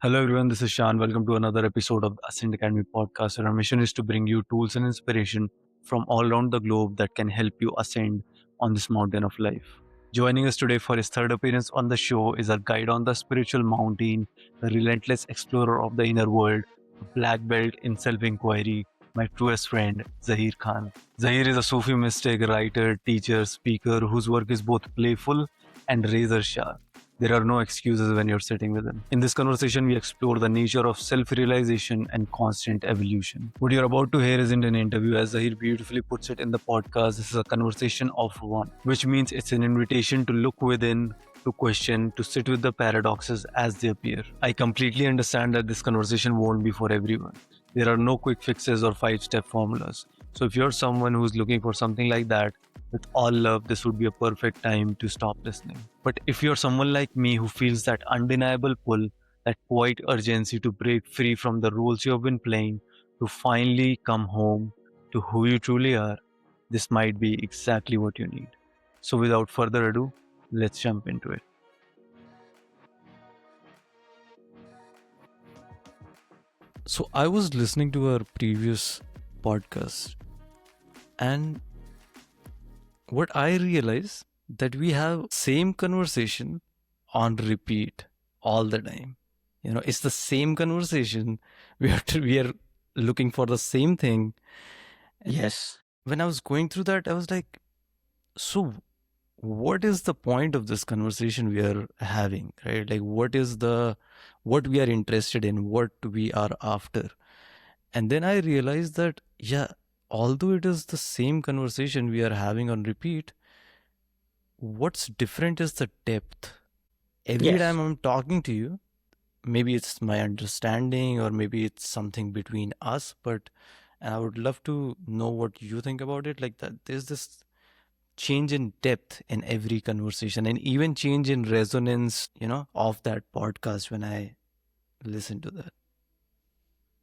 Hello everyone, this is Shan. Welcome to another episode of the Ascend Academy podcast. And our mission is to bring you tools and inspiration from all around the globe that can help you ascend on this mountain of life. Joining us today for his third appearance on the show is our guide on the spiritual mountain, the relentless explorer of the inner world, a black belt in self-inquiry, my truest friend, Zahir Khan. Zahir is a Sufi mystic, writer, teacher, speaker whose work is both playful and razor sharp. There are no excuses when you're sitting with him. In this conversation, we explore the nature of self-realization and constant evolution. What you're about to hear isn't an interview, as Zahir beautifully puts it in the podcast. This is a conversation of one, which means it's an invitation to look within, to question, to sit with the paradoxes as they appear. I completely understand that this conversation won't be for everyone. There are no quick fixes or 5-step formulas. So if you're someone who's looking for something like that, with all love, this would be a perfect time to stop listening. But if you're someone like me who feels that undeniable pull, that quiet urgency to break free from the roles you have been playing, to finally come home to who you truly are, this might be exactly what you need. So without further ado, let's jump into it. So I was listening to our previous podcast, and what I realized that we have same conversation on repeat all the time. It's the same conversation. We are looking for the same thing. Yes. When I was going through that, I was like, so what is the point of this conversation we are having, right? Like, what we are interested in, what we are after? And then I realized that, although it is the same conversation we are having on repeat, what's different is the depth. Every time I'm talking to you, maybe it's my understanding or maybe it's something between us, but I would love to know what you think about it. Like that, there's this change in depth in every conversation and even change in resonance, of that podcast when I listen to that.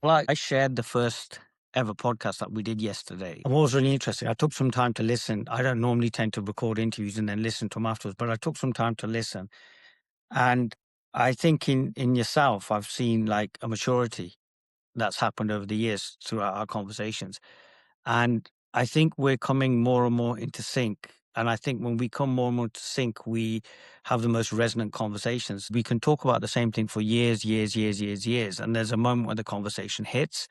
Well, I shared the first ever podcast that we did yesterday. It was really interesting. I took some time to listen. I don't normally tend to record interviews and then listen to them afterwards, but I took some time to listen. And I think in yourself, I've seen like a maturity that's happened over the years throughout our conversations. And I think we're coming more and more into sync. And I think when we come more and more to sync, we have the most resonant conversations. We can talk about the same thing for years. And there's a moment when the conversation hits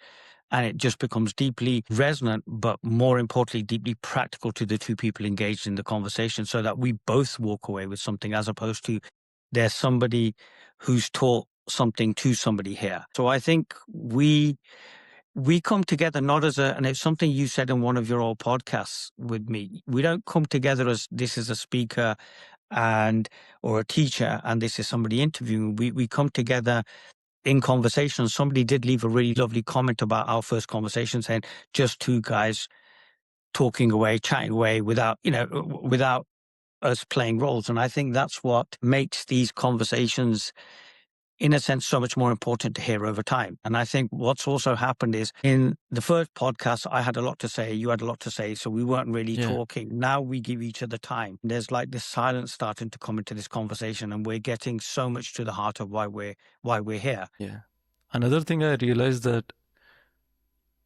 and it just becomes deeply resonant, but more importantly, deeply practical to the two people engaged in the conversation so that we both walk away with something as opposed to there's somebody who's taught something to somebody here. So I think we come together not as and it's something you said in one of your old podcasts with me. We don't come together as this is a speaker or a teacher and this is somebody interviewing. We come together in conversation. Somebody did leave a really lovely comment about our first conversation saying just two guys talking away, chatting away without us playing roles. And I think that's what makes these conversations in a sense, so much more important to hear over time. And I think what's also happened is in the first podcast, I had a lot to say, you had a lot to say, so we weren't really talking. Now we give each other time. There's like this silence starting to come into this conversation, and we're getting so much to the heart of why we're here. Yeah. Another thing I realized that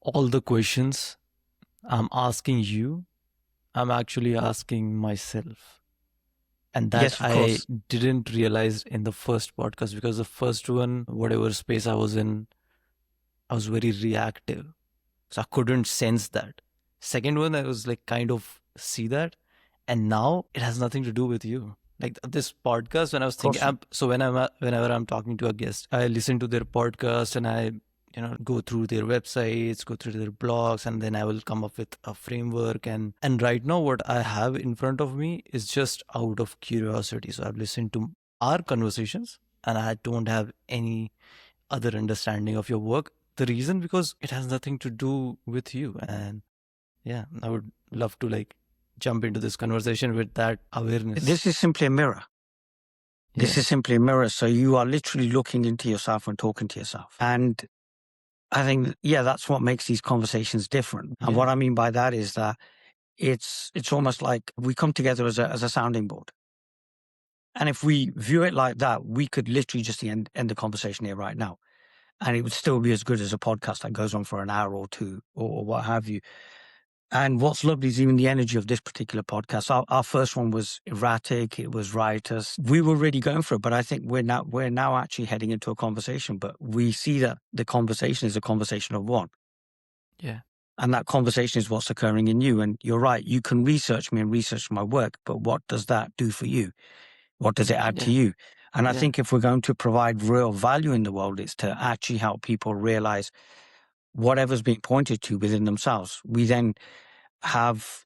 all the questions I'm asking you, I'm actually asking myself. And that I didn't realize in the first podcast, because the first one, whatever space I was in, I was very reactive. So I couldn't sense that. Second one, I was like kind of see that. And now it has nothing to do with you. Like this podcast, when I was thinking, whenever I'm talking to a guest, I listen to their podcast and I go through their websites, go through their blogs, and then I will come up with a framework. And right now what I have in front of me is just out of curiosity. So I've listened to our conversations and I don't have any other understanding of your work. The reason, because it has nothing to do with you. And yeah, I would love to jump into this conversation with that awareness. This is simply a mirror. This is simply a mirror. So you are literally looking into yourself and talking to yourself. And I think, that's what makes these conversations different. And what I mean by that is that it's almost like we come together as a sounding board. And if we view it like that, we could literally just end the conversation here right now. And it would still be as good as a podcast that goes on for an hour or two or what have you. And what's lovely is even the energy of this particular podcast. Our first one was erratic. It was riotous. We were really going for it, but I think we're now actually heading into a conversation, but we see that the conversation is a conversation of one. Yeah. And that conversation is what's occurring in you. And you're right. You can research me and research my work, but what does that do for you? What does it add to Yeah. you? And I Yeah. think if we're going to provide real value in the world, it's to actually help people realize whatever's being pointed to within themselves. We then have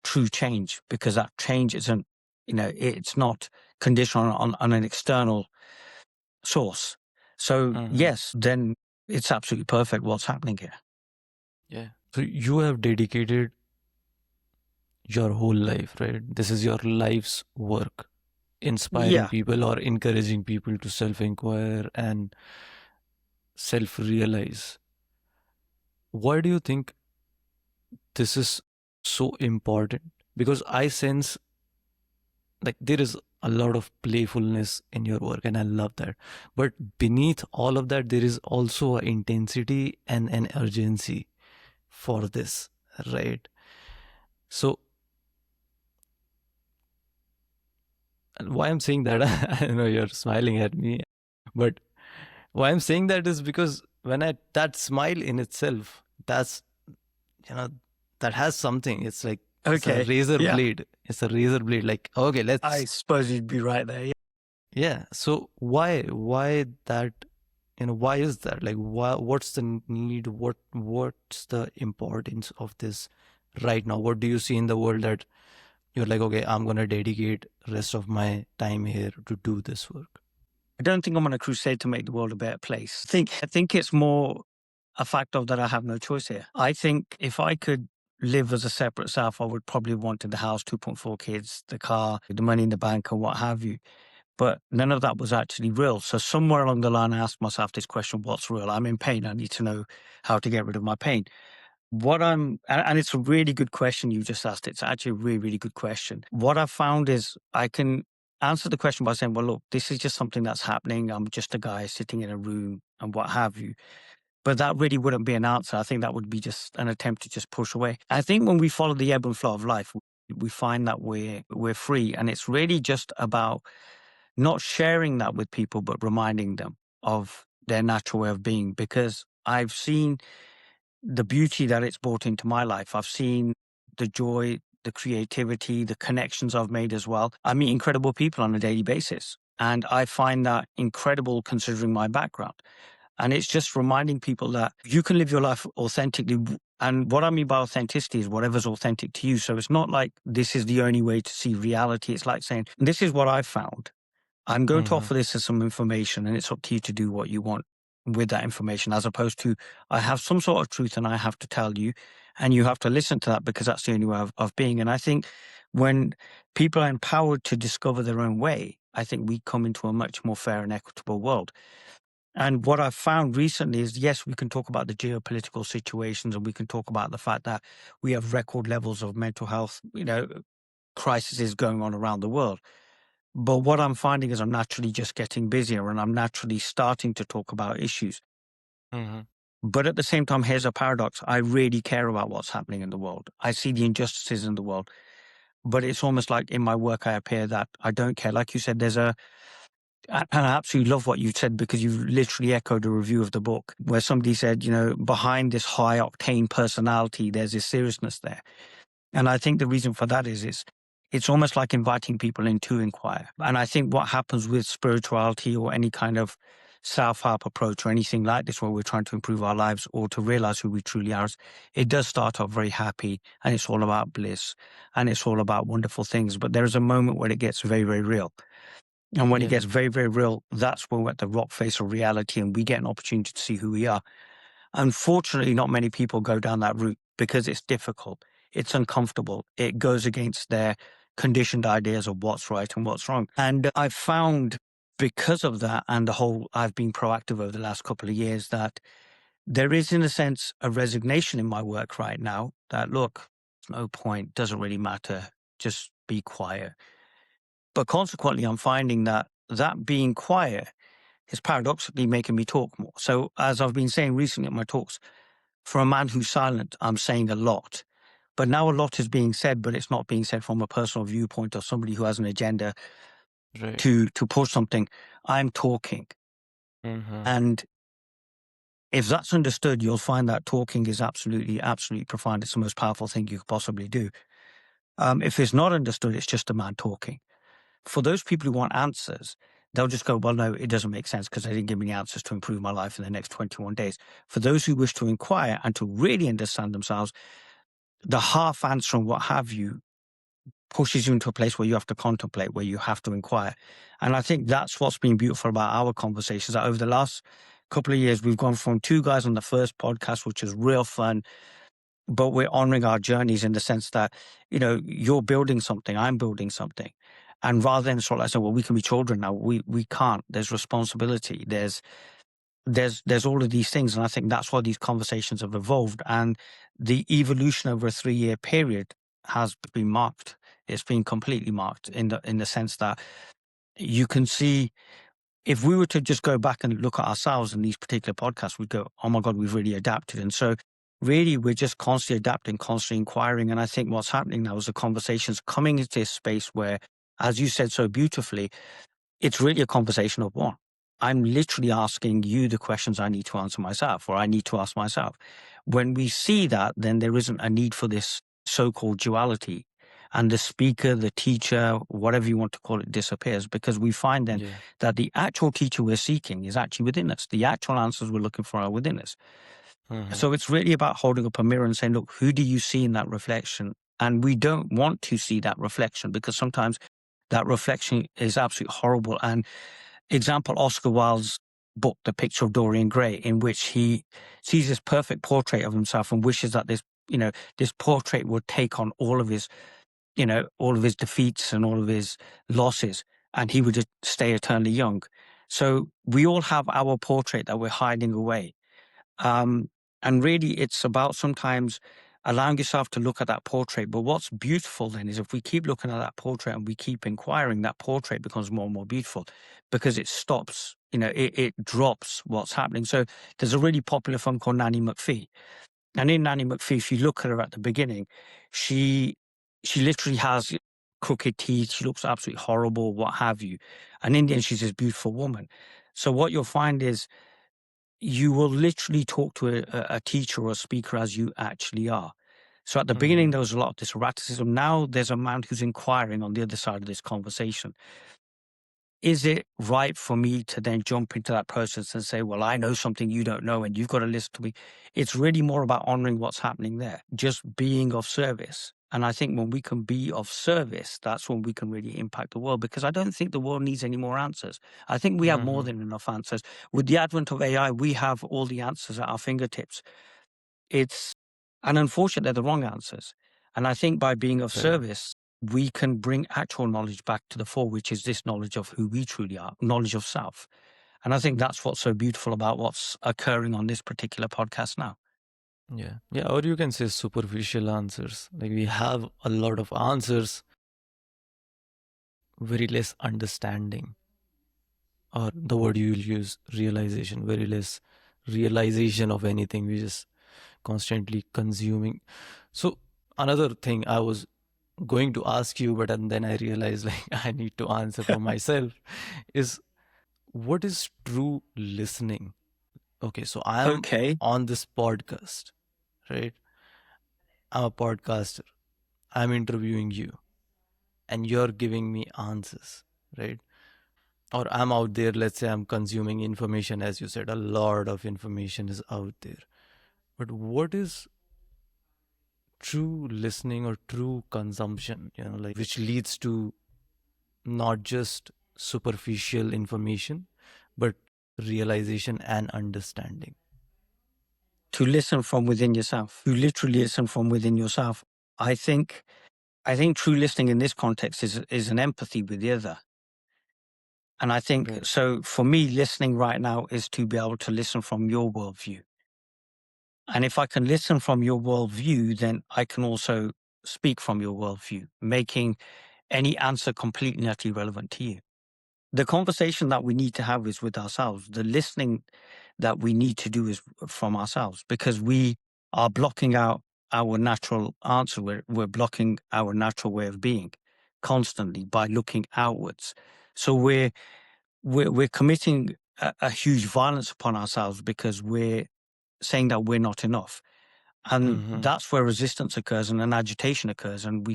true change, because that change isn't, it's not conditional on an external source. So Mhm. yes, then it's absolutely perfect what's happening here. Yeah. So you have dedicated your whole life, right? This is your life's work, inspiring Yeah. people or encouraging people to self inquire and self realize. Why do you think this is so important? Because I sense like there is a lot of playfulness in your work, and I love that. But beneath all of that, there is also an intensity and an urgency for this, right? So, and why I'm saying that, I know you're smiling at me, but why I'm saying that is because when that smile in itself, that's, you know, that has something. It's like, it's a Okay. razor Yeah. blade. It's a razor blade. Like, okay, I let's, suppose you'd be right there. Yeah. yeah. So why that, why is that? Like, what's the need? What's the importance of this right now? What do you see in the world that you're like, okay, I'm going to dedicate rest of my time here to do this work? I don't think I'm on a crusade to make the world a better place. I think it's more a fact of that I have no choice here. I think if I could live as a separate self, I would probably want the house, 2.4 kids, the car, the money in the bank, and what have you. But none of that was actually real. So somewhere along the line, I asked myself this question: what's real? I'm in pain. I need to know how to get rid of my pain. And it's a really good question you just asked. It's actually a really, really good question. What I've found is I can answer the question by saying, well, look, this is just something that's happening. I'm just a guy sitting in a room and what have you. But that really wouldn't be an answer. I think that would be just an attempt to just push away. I think when we follow the ebb and flow of life, we find that we're free. And it's really just about not sharing that with people, but reminding them of their natural way of being. Because I've seen the beauty that it's brought into my life. I've seen the joy, the creativity, the connections I've made as well. I meet incredible people on a daily basis. And I find that incredible considering my background. And it's just reminding people that you can live your life authentically. And what I mean by authenticity is whatever's authentic to you. So it's not like this is the only way to see reality. It's like saying, this is what I've found. I'm going to Mm-hmm. offer this as some information, and it's up to you to do what you want with that information, as opposed to I have some sort of truth and I have to tell you, and you have to listen to that because that's the only way of being. And I think when people are empowered to discover their own way, I think we come into a much more fair and equitable world. And what I've found recently is, yes, we can talk about the geopolitical situations and we can talk about the fact that we have record levels of mental health, crises going on around the world. But what I'm finding is I'm naturally just getting busier and I'm naturally starting to talk about issues. Mm-hmm. But at the same time, here's a paradox. I really care about what's happening in the world. I see the injustices in the world, but it's almost like in my work, I appear that I don't care. Like you said, and I absolutely love what you said because you literally echoed a review of the book where somebody said, behind this high octane personality, there's this seriousness there. And I think the reason for that is it's almost like inviting people in to inquire. And I think what happens with spirituality or any kind of self-help approach or anything like this where we're trying to improve our lives or to realize who we truly are, it does start off very happy and it's all about bliss and it's all about wonderful things. But there is a moment where it gets very, very real. And when it Yeah. gets very, very real, that's when we're at the rock face of reality and we get an opportunity to see who we are. Unfortunately, not many people go down that route because it's difficult. It's uncomfortable. It goes against their conditioned ideas of what's right and what's wrong. And I've found because of that and I've been proactive over the last couple of years that there is, in a sense, a resignation in my work right now that, look, no point, doesn't really matter. Just be quiet. But consequently, I'm finding that being quiet is paradoxically making me talk more. So as I've been saying recently in my talks, for a man who's silent, I'm saying a lot. But now a lot is being said, but it's not being said from a personal viewpoint or somebody who has an agenda Right. to push something. I'm talking. Mm-hmm. And if that's understood, you'll find that talking is absolutely, absolutely profound. It's the most powerful thing you could possibly do. If it's not understood, it's just a man talking. For those people who want answers, they'll just go, well, no, it doesn't make sense because they didn't give me the answers to improve my life in the next 21 days. For those who wish to inquire and to really understand themselves, the half answer and what have you pushes you into a place where you have to contemplate, where you have to inquire. And I think that's what's been beautiful about our conversations. That over the last couple of years, we've gone from two guys on the first podcast, which is real fun, but we're honoring our journeys in the sense that, you're building something, I'm building something. And rather than sort of like say, well, we can be children now, we can't. There's responsibility. There's all of these things. And I think that's why these conversations have evolved. And the evolution over a 3-year period has been marked. It's been completely marked in the sense that you can see, if we were to just go back and look at ourselves in these particular podcasts, we'd go, oh my God, we've really adapted. And so really we're just constantly adapting, constantly inquiring. And I think what's happening now is the conversations coming into this space where, as you said so beautifully, it's really a conversation of one. I'm literally asking you the questions I need to answer myself, or I need to ask myself. When we see that, then there isn't a need for this so-called duality. And the speaker, the teacher, whatever you want to call it, disappears, because we find then Yeah. that the actual teacher we're seeking is actually within us. The actual answers we're looking for are within us. Mm-hmm. So it's really about holding up a mirror and saying, look, who do you see in that reflection? And we don't want to see that reflection because sometimes that reflection is absolutely horrible. And example, Oscar Wilde's book, The Picture of Dorian Gray, in which he sees this perfect portrait of himself and wishes that this portrait would take on all of his defeats and all of his losses, and he would just stay eternally young. So we all have our portrait that we're hiding away. And really, it's about sometimes allowing yourself to look at that portrait. But what's beautiful then is if we keep looking at that portrait and we keep inquiring, that portrait becomes more and more beautiful because it stops, it drops what's happening. So there's a really popular film called Nanny McPhee. And in Nanny McPhee, if you look at her at the beginning, she literally has crooked teeth. She looks absolutely horrible, what have you. And in the end, she's this beautiful woman. So what you'll find is you will literally talk to a teacher or a speaker as you actually are. So at the beginning, Mm-hmm. there was a lot of this erraticism. Now there's a man who's inquiring on the other side of this conversation. Is it right for me to then jump into that process and say, well, I know something you don't know and you've got to listen to me? It's really more about honoring what's happening there, just being of service. And I think when we can be of service, that's when we can really impact the world, because I don't think the world needs any more answers. I think we have more Mm-hmm. than enough answers. With the advent of AI, we have all the answers at our fingertips. And unfortunately, they're the wrong answers. And I think by being of Right. service, we can bring actual knowledge back to the fore, which is this knowledge of who we truly are, knowledge of self. And I think that's what's so beautiful about what's occurring on this particular podcast now. Yeah. Yeah. Or you can say superficial answers. Like we have a lot of answers, very less understanding. Or the word you will use, realization, very less realization of anything. We just constantly consuming. So another thing I was going to ask you, but and then I realized like I need to answer for myself is what is true listening? Okay, so I am Okay. on this podcast, right? I'm a podcaster. I'm interviewing you and you're giving me answers, right? Or I'm out there, let's say I'm consuming information, as you said, a lot of information is out there. But what is true listening or true consumption, like which leads to not just superficial information, but realization and understanding? To listen from within yourself, to literally listen from within yourself. I think true listening in this context is an empathy with the other. And I think Right. so for me, listening right now is to be able to listen from your worldview. And if I can listen from your worldview, then I can also speak from your worldview, making any answer completely and utterly relevant to you. The conversation that we need to have is with ourselves. The listening that we need to do is from ourselves, because we are blocking out our natural answer. We're blocking our natural way of being constantly by looking outwards. So we're committing a huge violence upon ourselves because we're saying that we're not enough. And that's where resistance occurs and an agitation occurs. And we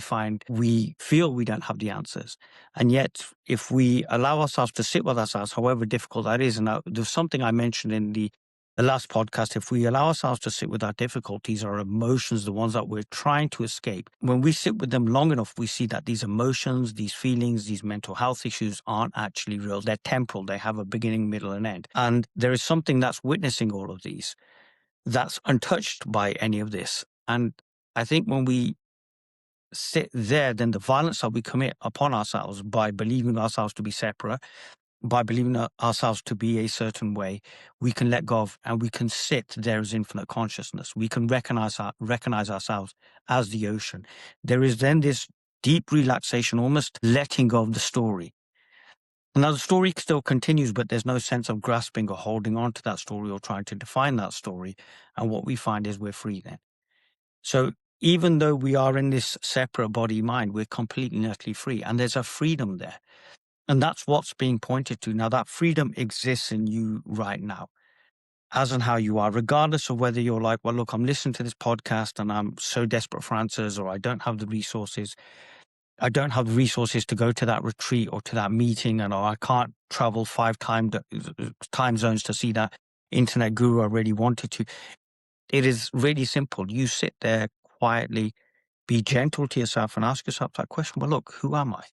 feel we don't have the answers. And yet, if we allow ourselves to sit with ourselves, however difficult that is, and there's something I mentioned in the last podcast, if we allow ourselves to sit with our difficulties, our emotions, the ones that we're trying to escape, when we sit with them long enough, we see that these emotions, these feelings, these mental health issues aren't actually real. They're temporal. They have a beginning, middle, and end. And there is something that's witnessing all of these, that's untouched by any of this. And I think when we sit there, then the violence that we commit upon ourselves by believing ourselves to be separate, by believing ourselves to be a certain way, we can let go of, and we can sit there as infinite consciousness. We can recognize ourselves as the ocean. There is then this deep relaxation, almost letting go of the story. Now, the story still continues, but there's no sense of grasping or holding on to that story or trying to define that story. And what we find is we're free then. So even though we are in this separate body mind, we're completely and utterly free. And there's a freedom there. And that's what's being pointed to. Now, that freedom exists in you right now, as and how you are, regardless of whether you're like, well, look, I'm listening to this podcast and I'm so desperate for answers, or I don't have the resources. I don't have the resources to go to that retreat or to that meeting, and or I can't travel 5 time zones to see that internet guru I really wanted to. It is really simple. You sit there quietly, be gentle to yourself, and ask yourself that question. Well, look, who am I?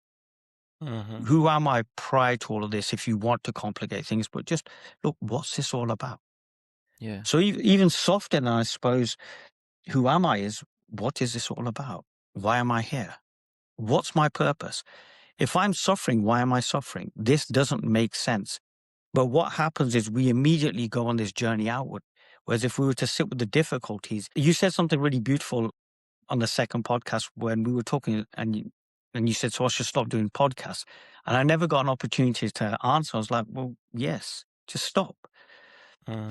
Who am I prior to all of this? If you want to complicate things, but just look, what's this all about? Yeah. So even softer than, I suppose, who am I is, what is this all about? Why am I here? What's my purpose? If I'm suffering, why am I suffering? This doesn't make sense. But what happens is we immediately go on this journey outward. Whereas if we were to sit with the difficulties, you said something really beautiful on the second podcast when we were talking, and you said, so I should stop doing podcasts. And I never got an opportunity to answer. I was like, well, yes, just stop.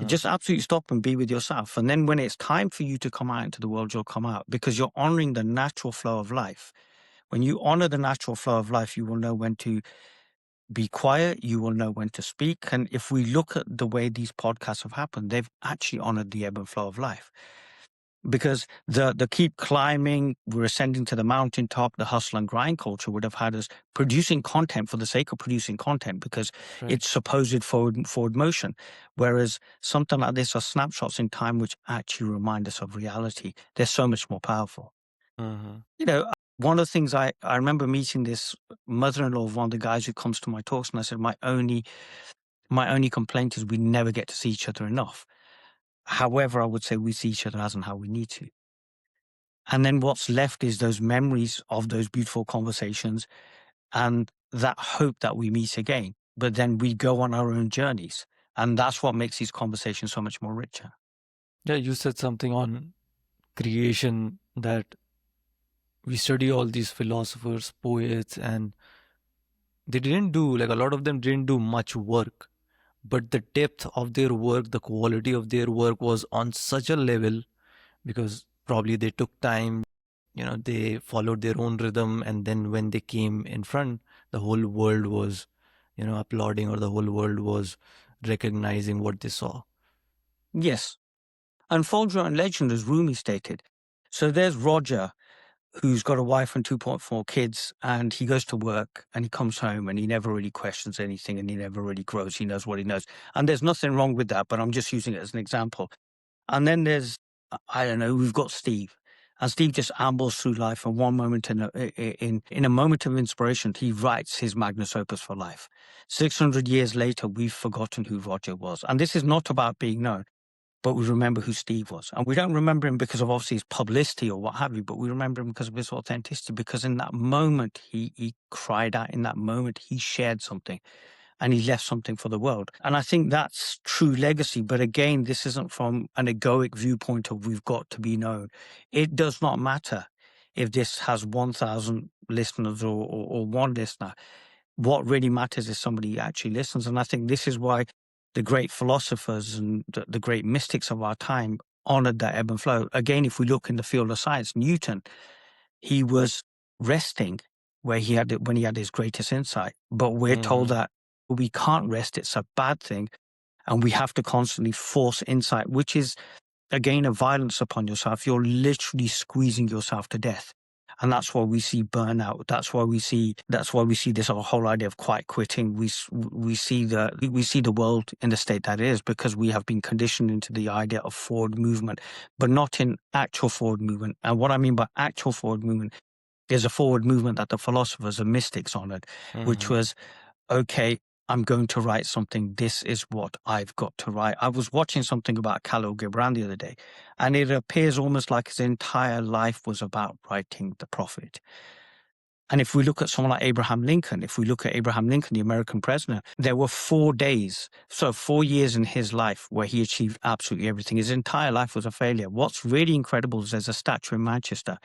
Just absolutely stop and be with yourself. And then when it's time for you to come out into the world, you'll come out, because you're honoring the natural flow of life. When you honor the natural flow of life, you will know when to be quiet. You will know when to speak. And if we look at the way these podcasts have happened, they've actually honored the ebb and flow of life. Because the keep climbing, we're ascending to the mountaintop, the hustle and grind culture would have had us producing content for the sake of producing content, because it's supposed forward motion. Whereas something like this are snapshots in time which actually remind us of reality. They're so much more powerful. You know, one of the things I remember meeting this mother-in-law of one of the guys who comes to my talks, and I said, my only complaint is we never get to see each other enough. However, I would say we see each other as and how we need to. And then what's left is those memories of those beautiful conversations and that hope that we meet again. But then we go on our own journeys. And that's what makes these conversations so much more richer. Yeah, you said something on creation, that we study all these philosophers, poets, and they didn't do, like, a lot of them didn't do much work, but the depth of their work, the quality of their work was on such a level, because probably they took time, they followed their own rhythm, and then when they came in front, the whole world was, applauding, or the whole world was recognizing what they saw. Yes. Unfold your own legend, as Rumi stated. So there's Roger, who's got a wife and 2.4 kids, and he goes to work and he comes home and he never really questions anything and he never really grows. He knows what he knows. And there's nothing wrong with that, but I'm just using it as an example. And then there's, I don't know, we've got Steve. And Steve just ambles through life, and one moment in a moment of inspiration, he writes his magnus opus for life. 600 years later, we've forgotten who Roger was. And this is not about being known, but we remember who Steve was. And we don't remember him because of obviously his publicity or what have you, but we remember him because of his authenticity, because in that moment, he cried out. In that moment, he shared something and he left something for the world. And I think that's true legacy. But again, this isn't from an egoic viewpoint of we've got to be known. It does not matter. if this has 1,000 listeners or one listener. What really matters is somebody actually listens. And I think this is why the great philosophers and the great mystics of our time honored that ebb and flow. Again, if we look in the field of science, Newton, he was resting when he had his greatest insight. But we're told that we can't rest. It's a bad thing. And we have to constantly force insight, which is, again, a violence upon yourself. You're literally squeezing yourself to death. And that's why we see burnout. That's why we see this whole idea of quiet quitting. We see the world in the state that it is, because we have been conditioned into the idea of forward movement, but not in actual forward movement. And what I mean by actual forward movement is a forward movement that the philosophers and mystics honored, which was, okay, I'm going to write something. This is what I've got to write. I was watching something about Khalil Gibran the other day, and it appears almost like his entire life was about writing the Prophet. And if we look at someone like Abraham Lincoln, the American president, there were 4 days, so 4 years in his life where he achieved absolutely everything. His entire life was a failure. What's really incredible is there's a statue in Manchester,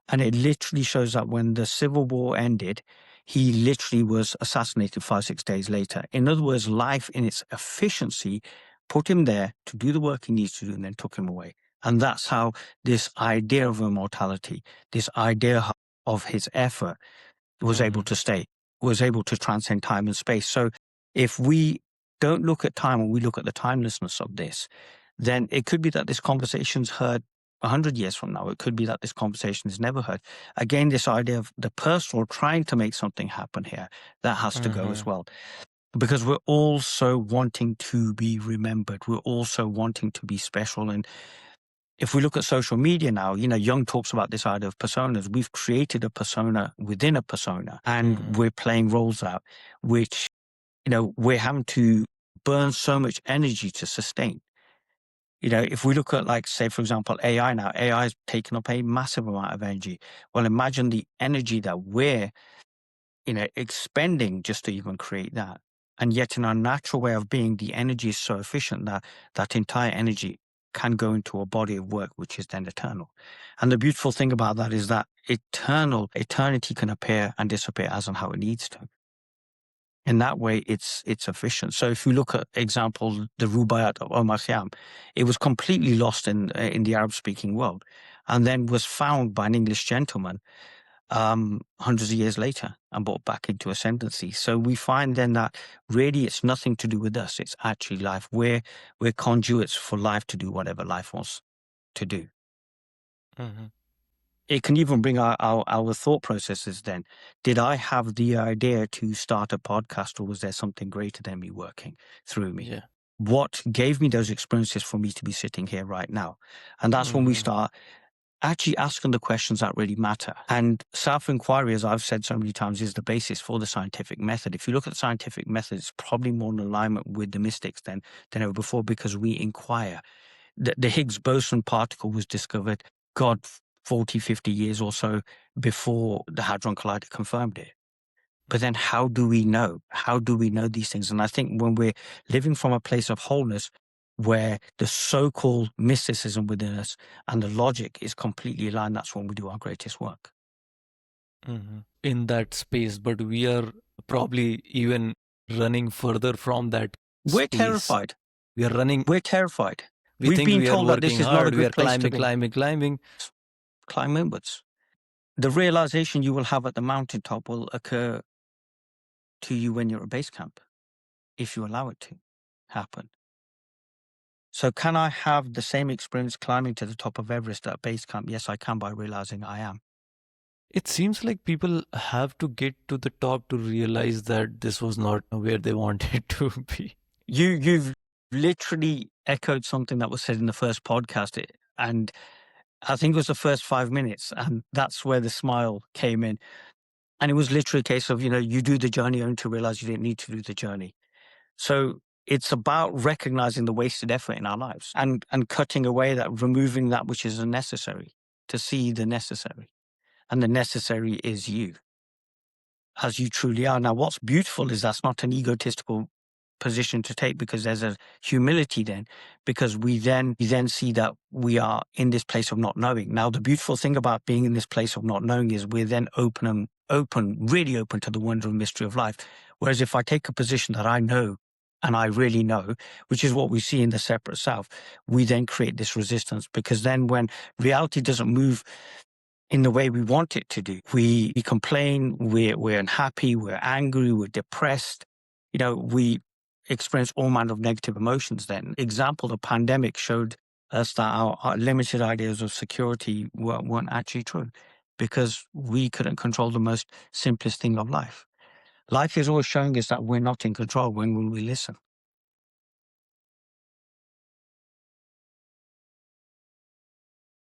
and it literally shows that when the Civil War ended, he literally was assassinated 5-6 days later. In other words, life in its efficiency put him there to do the work he needs to do and then took him away. And that's how this idea of immortality, this idea of his effort was able to stay, was able to transcend time and space. So if we don't look at time and we look at the timelessness of this, then it could be that this conversation's heard 100 years from now. It could be that this conversation is never heard. Again, this idea of the personal trying to make something happen here, that has to go as well. Because we're also wanting to be remembered. We're also wanting to be special. And if we look at social media now, Jung talks about this idea of personas. We've created a persona within a persona, and we're playing roles out, which, we're having to burn so much energy to sustain. If we look at, like, say, for example, AI now, AI has taken up a massive amount of energy. Well, imagine the energy that we're, expending just to even create that. And yet in our natural way of being, the energy is so efficient that that entire energy can go into a body of work, which is then eternal. And the beautiful thing about that is that eternity can appear and disappear as and how it needs to. In that way, it's efficient. So if you look at example, the Rubaiyat of Omar Khayyam, it was completely lost in the Arab-speaking world, and then was found by an English gentleman hundreds of years later and brought back into ascendancy. So we find then that really it's nothing to do with us. It's actually life. We're conduits for life to do whatever life wants to do. It can even bring our thought processes then. Did I have the idea to start a podcast, or was there something greater than me working through me? Yeah. What gave me those experiences for me to be sitting here right now? And that's when we start actually asking the questions that really matter. And self-inquiry, as I've said so many times, is the basis for the scientific method. If you look at the scientific method, it's probably more in alignment with the mystics than ever before, because we inquire. The Higgs boson particle was discovered, 40, 50 years or so before the Hadron Collider confirmed it. But then how do we know? How do we know these things? And I think when we're living from a place of wholeness, where the so-called mysticism within us and the logic is completely aligned, that's when we do our greatest work. In that space, but we are probably even running further from that We're space. terrified. We are running. We're terrified. We We've think been we are told that this working is not a hard. We good are place to climbing. Climb inwards. The realization you will have at the mountaintop will occur to you when you're at base camp, if you allow it to happen. So can I have the same experience climbing to the top of Everest at base camp? Yes, I can, by realizing I am. It seems like people have to get to the top to realize that this was not where they wanted to be. You've literally echoed something that was said in the first podcast, and I think it was the first 5 minutes, and that's where the smile came in. And it was literally a case of, you do the journey only to realize you didn't need to do the journey. So it's about recognizing the wasted effort in our lives and cutting away that, removing that which is unnecessary, to see the necessary. And the necessary is you, as you truly are. Now, what's beautiful is that's not an egotistical position to take, because there's a humility then, because we then see that we are in this place of not knowing. Now, the beautiful thing about being in this place of not knowing is we're then really open to the wonder and mystery of life. Whereas if I take a position that I know and I really know, which is what we see in the separate self, we then create this resistance, because then when reality doesn't move in the way we want it to do, we complain, we're unhappy, we're angry, we're depressed. We experience all manner of negative emotions then. Example, the pandemic showed us that our limited ideas of security weren't actually true, because we couldn't control the most simplest thing of life. Life is always showing us that we're not in control when we listen.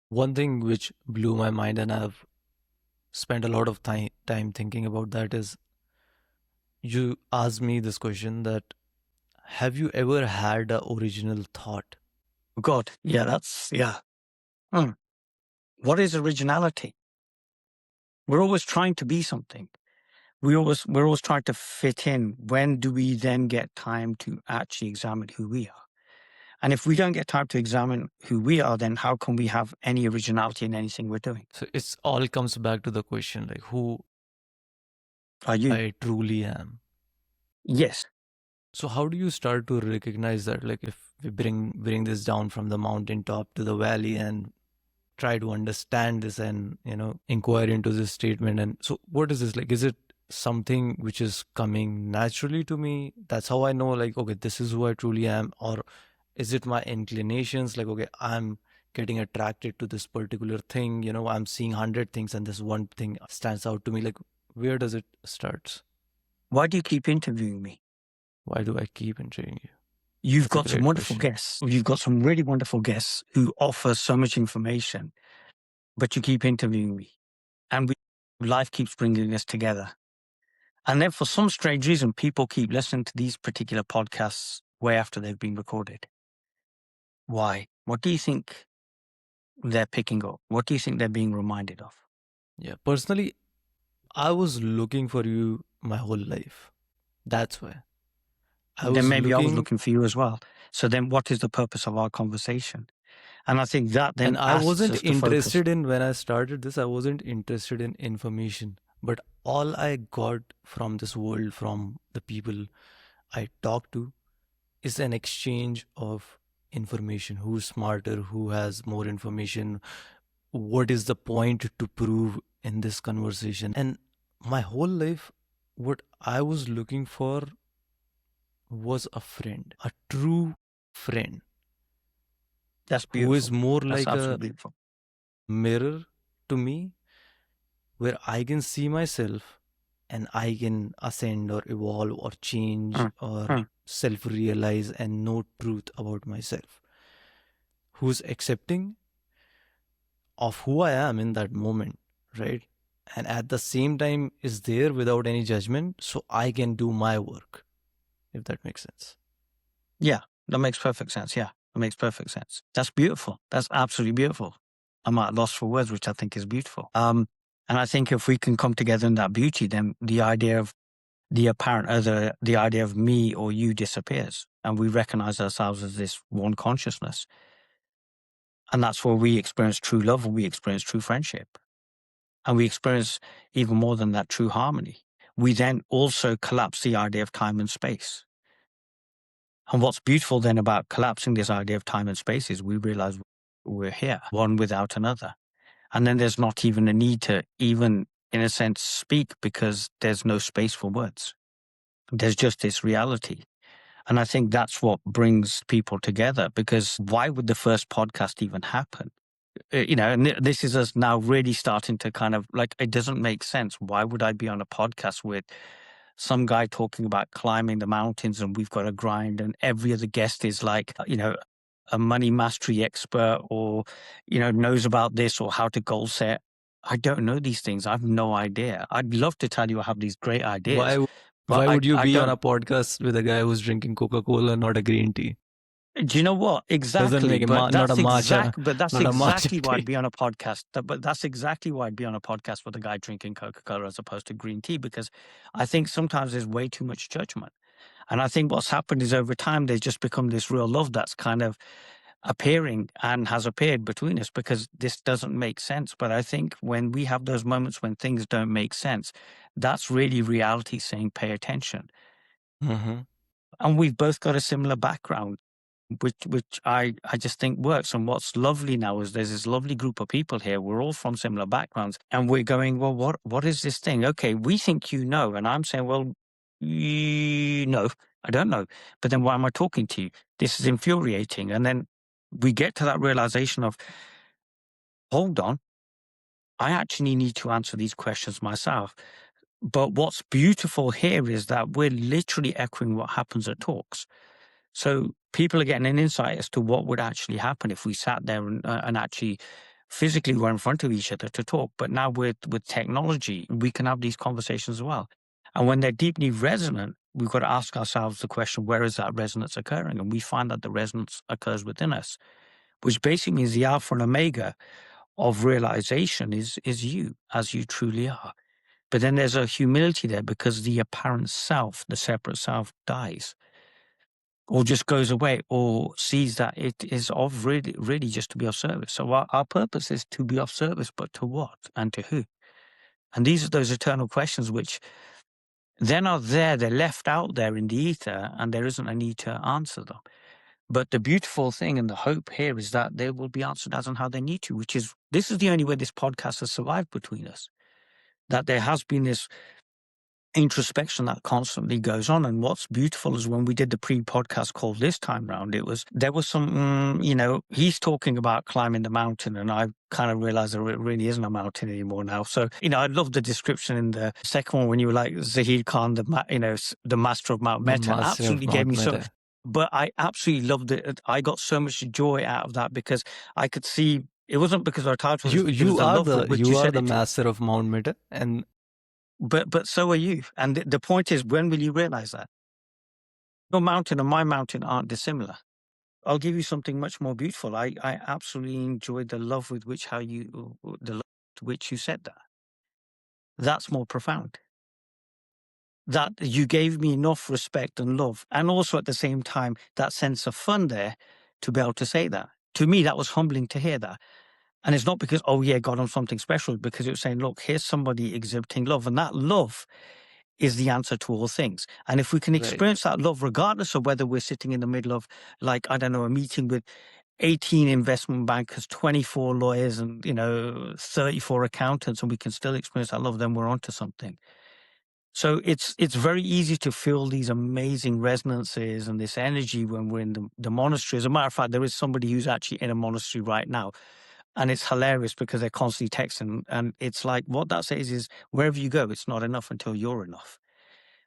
One thing which blew my mind, and I've spent a lot of time thinking about that, is you asked me this question that have you ever had an original thought? God, yeah, yeah. What is originality? We're always trying to be something. We're always trying to fit in. When do we then get time to actually examine who we are? And if we don't get time to examine who we are, then how can we have any originality in anything we're doing? So it's all comes back to the question like who Are you? I truly am. Yes. So how do you start to recognize that? Like if we bring this down from the mountaintop to the valley and try to understand this and inquire into this statement, and so what is this like? Is it something which is coming naturally to me? That's how I know, like, okay, this is who I truly am. Or is it my inclinations, like, okay, I'm getting attracted to this particular thing, I'm seeing 100 things and this one thing stands out to me. Like, where does it starts? Why do you keep interviewing me? Why do I keep interviewing you? You've That's a got some great wonderful question. guests. You've got some really wonderful guests who offer so much information, but you keep interviewing me. And life keeps bringing us together. And then for some strange reason, people keep listening to these particular podcasts way after they've been recorded. Why? What do you think they're picking up? What do you think they're being reminded of? Yeah, personally, I was looking for you my whole life. That's why. I Then maybe I was looking, looking for you as well. So then what is the purpose of our conversation? And I think that then and I asks wasn't us to focus. interested in, when I started this, I wasn't interested in information. But all I got from this world, from the people I talk to, is an exchange of information. Who's smarter, who has more information, what is the point to prove in this conversation. And my whole life, what I was looking for was a friend, a true friend. That's Who beautiful. is more That's like a absolutely beautiful. mirror to me, where I can see myself and I can ascend or evolve or change or self-realize and know truth about myself. Who's accepting of who I am in that moment, right? And at the same time is there without any judgment, so I can do my work, if that makes sense. Yeah, that makes perfect sense. Yeah, that makes perfect sense. That's beautiful. That's absolutely beautiful. I'm at loss for words, which I think is beautiful. And I think if we can come together in that beauty, then the idea of the apparent other, the idea of me or you disappears, and we recognize ourselves as this one consciousness. And that's where we experience true love, and we experience true friendship. And we experience even more than that, true harmony. We then also collapse the idea of time and space. And what's beautiful then about collapsing this idea of time and space is we realize we're here, one without another. And then there's not even a need to even, in a sense, speak, because there's no space for words. There's just this reality. And I think that's what brings people together, because why would the first podcast even happen? And this is us now really starting to kind of like, it doesn't make sense. Why would I be on a podcast with some guy talking about climbing the mountains and we've got to grind, and every other guest is like, a money mastery expert, or, knows about this or how to goal set. I don't know these things. I have no idea. I'd love to tell you I have these great ideas. Why would you I be on don't. a podcast with a guy who's drinking Coca-Cola, not a green tea? Do you know what? Doesn't Exactly. make it But not a that's matcha, that's not a matcha exactly why I'd tea. be on a podcast. But that's exactly why I'd be on a podcast with a guy drinking Coca-Cola as opposed to green tea, because I think sometimes there's way too much judgment. And I think what's happened is over time, there's just become this real love that's kind of appearing and has appeared between us because this doesn't make sense. But I think when we have those moments when things don't make sense, that's really reality saying, pay attention. Mm-hmm. And we've both got a similar background, which I just think works. And what's lovely now is there's this lovely group of people here. We're all from similar backgrounds, and we're going, well, what is this thing? Okay, we think you know, and I'm saying, well, no, I don't know. But then why am I talking to you? This is infuriating. And then we get to that realization of, hold on, I actually need to answer these questions myself. But what's beautiful here is that we're literally echoing what happens at talks. So people are getting an insight as to what would actually happen if we sat there and actually physically were in front of each other to talk. But now with technology, we can have these conversations as well. And when they're deeply resonant, we've got to ask ourselves the question, where is that resonance occurring? And we find that the resonance occurs within us, which basically means the alpha and omega of realization is you as you truly are. But then there's a humility there because the apparent self, the separate self, dies or just goes away or sees that it is of really just to be of service. So our purpose is to be of service, but to what and to who? And these are those eternal questions which they're not there, they're left out there in the ether and there isn't a need to answer them. But the beautiful thing and the hope here is that they will be answered as and how they need to, which is, this is the only way this podcast has survived between us. That there has been this introspection that constantly goes on. And what's beautiful is when we did the pre-podcast call this time round, there was some, he's talking about climbing the mountain and I kind of realized that it really isn't a mountain anymore now. So, I love the description in the second one when you were like Zahir Khan, the master of Mount The Meta, master absolutely of gave Mount me so. Meta. But I absolutely loved it. I got so much joy out of that because I could see it wasn't because our title, it was You the are love with which you you are said the it to. master of Mount Meta, and But so are you. And the point is, when will you realize that? Your mountain and my mountain aren't dissimilar. I'll give you something much more beautiful. I absolutely enjoyed the love with which the love to which you said that. That's more profound. That you gave me enough respect and love, and also at the same time, that sense of fun there to be able to say that. To me, that was humbling to hear that. And it's not because, oh yeah, God, I'm something special, because it was saying, look, here's somebody exhibiting love. And that love is the answer to all things. And if we can right, experience that love, regardless of whether we're sitting in the middle of, like, I don't know, a meeting with 18 investment bankers, 24 lawyers, and, 34 accountants, and we can still experience that love, then we're onto something. So it's very easy to feel these amazing resonances and this energy when we're in the monastery. As a matter of fact, there is somebody who's actually in a monastery right now. And it's hilarious because they're constantly texting. And it's like, what that says is, wherever you go, it's not enough until you're enough.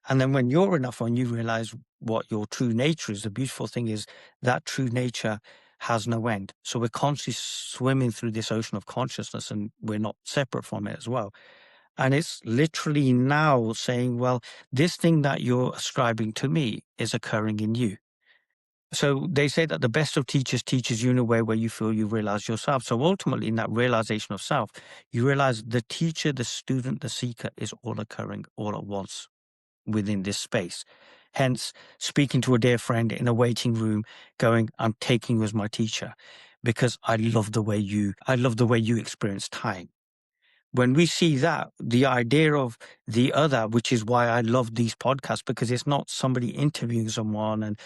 And then when you're enough, when you realize what your true nature is, the beautiful thing is that true nature has no end. So we're constantly swimming through this ocean of consciousness and we're not separate from it as well. And it's literally now saying, well, this thing that you're ascribing to me is occurring in you. So they say that the best of teachers teaches you in a way where you feel you realize yourself. So ultimately, in that realization of self, you realize the teacher, the student, the seeker is all occurring all at once within this space. Hence, speaking to a dear friend in a waiting room, going, I'm taking you as my teacher because I love the way you experience time. When we see that, the idea of the other, which is why I love these podcasts, because it's not somebody interviewing someone and,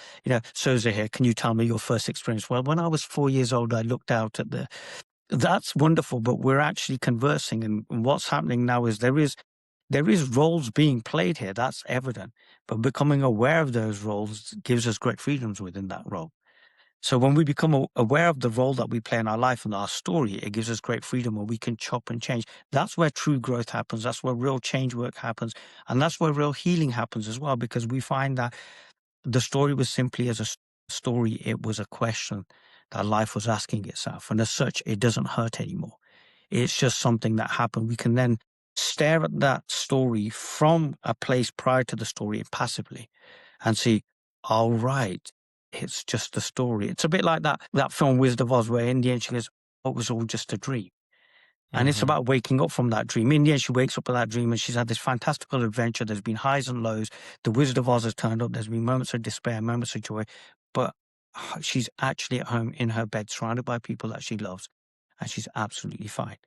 so Zahir, can you tell me your first experience? Well, when I was 4 years old, I looked out at that's wonderful, but we're actually conversing. And what's happening now is there is roles being played here. That's evident. But becoming aware of those roles gives us great freedoms within that role. So when we become aware of the role that we play in our life and our story, it gives us great freedom where we can chop and change. That's where true growth happens. That's where real change work happens. And that's where real healing happens as well, because we find that the story was simply as a story. It was a question that life was asking itself. And as such, it doesn't hurt anymore. It's just something that happened. We can then stare at that story from a place prior to the story passively and see, all right, it's just a story. It's a bit like that film Wizard of Oz, where in the end she goes, oh, it was all just a dream. And it's about waking up from that dream. In the end, she wakes up with that dream and she's had this fantastical adventure. There's been highs and lows. The Wizard of Oz has turned up. There's been moments of despair, moments of joy. But she's actually at home in her bed, surrounded by people that she loves. And she's absolutely fine.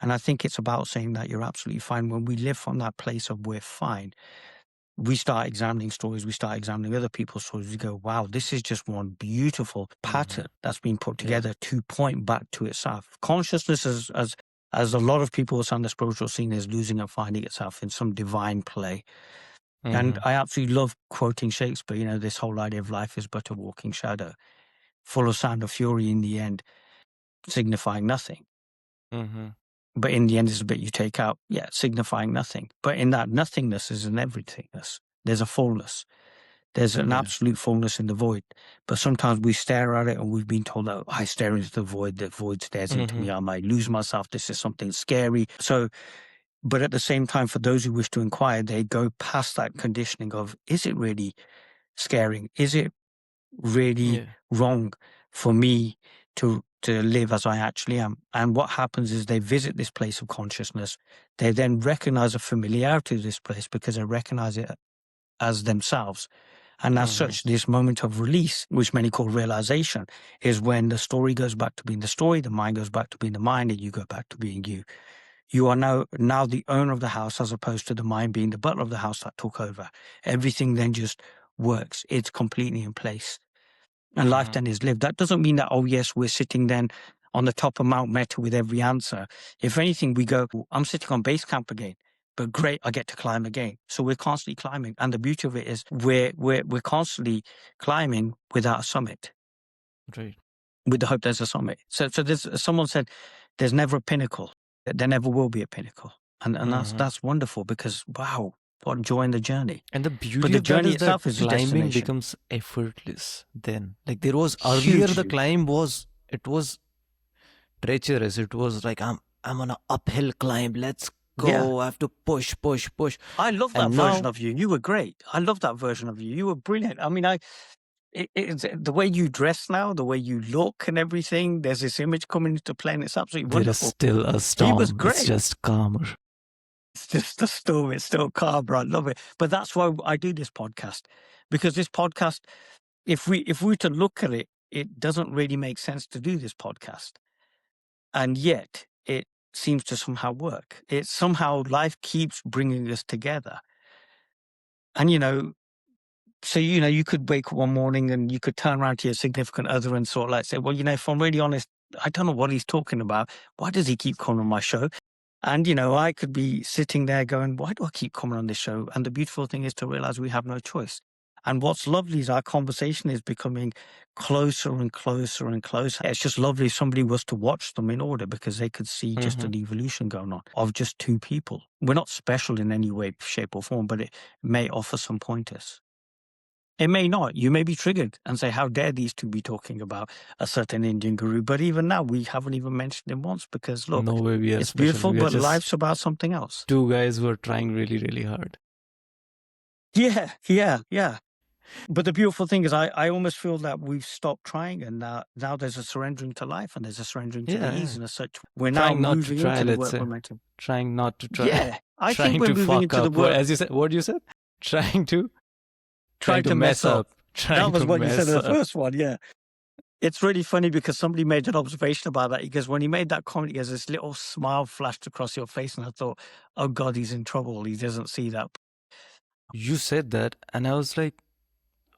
And I think it's about saying that you're absolutely fine. When we live from that place of we're fine, we start examining stories, we start examining other people's stories. We go, wow, this is just one beautiful pattern that's been put together to point back to itself. Consciousness, as a lot of people on the spiritual scene, is losing and finding itself in some divine play. And I absolutely love quoting Shakespeare, you know, this whole idea of life is but a walking shadow, full of sound of fury in the end, signifying nothing. But in the end, it's a bit you take out, signifying nothing. But in that nothingness is an everythingness. There's a fullness. There's an absolute fullness in the void. But sometimes we stare at it and we've been told that I stare into the void stares into me, I might lose myself, this is something scary. So, but at the same time, for those who wish to inquire, they go past that conditioning of, is it really scaring? Is it really wrong for me to live as I actually am? And what happens is they visit this place of consciousness. They then recognize a familiarity of this place because they recognize it as themselves. And as such, this moment of release, which many call realization, is when the story goes back to being the story, the mind goes back to being the mind, and you go back to being you. You are now the owner of the house, as opposed to the mind being the butler of the house that took over. Everything then just works. It's completely in place. And life then is lived. That doesn't mean that, oh yes, we're sitting then on the top of Mount Meta with every answer. If anything, we go, I'm sitting on base camp again, but great, I get to climb again. So we're constantly climbing. And the beauty of it is we're constantly climbing without a summit. Right. With the hope there's a summit. So there's, someone said, there's never a pinnacle. There never will be a pinnacle. And that's wonderful because, wow, what joy in the journey. And the But beauty the of that journey is that itself is a climbing destination. becomes effortless then. Like there was earlier the Hugely. climb was treacherous. It was like I'm on an uphill climb. Let's go. I have to push. I love that And version now- of you. You were great. I love that version of you. You were brilliant. I mean, it's the way you dress now, the way you look and everything. There's this image coming into play and it's absolutely There is wonderful. still a storm. was great. It's just calmer. It's just a storm. It's still calm. I love it. But that's why I do this podcast, because this podcast, if we were to look at it, it doesn't really make sense to do this podcast. And yet it seems to somehow work. It's somehow life keeps bringing us together. And, so, you could wake up one morning and you could turn around to your significant other and sort of like say, well, if I'm really honest, I don't know what he's talking about. Why does he keep coming on my show? And, I could be sitting there going, why do I keep coming on this show? And the beautiful thing is to realize we have no choice. And what's lovely is our conversation is becoming closer and closer and closer. It's just lovely if somebody was to watch them in order, because they could see just an evolution going on of just two people. We're not special in any way, shape or form, but it may offer some pointers. It may not. You may be triggered and say, how dare these two be talking about a certain Indian guru? But even now, we haven't even mentioned him once because, look, No way we are it's special. beautiful, We are but just life's about something else. two guys who are trying really, really hard. Yeah. But the beautiful thing is I almost feel that we've stopped trying, and now there's a surrendering to life and there's a surrendering to the ease, and as such, we're Trying now not to moving try, into the let's work say. momentum. Trying not to try. Yeah, I trying think we're to moving fuck into the up. work. As you said, what you said? Trying to mess up. Trying That was to what you mess said in the up. first one, yeah. It's really funny because somebody made an observation about that. He goes, when he made that comment, he goes, this little smile flashed across your face, and I thought, oh God, he's in trouble. He doesn't see that. You said that, and I was like,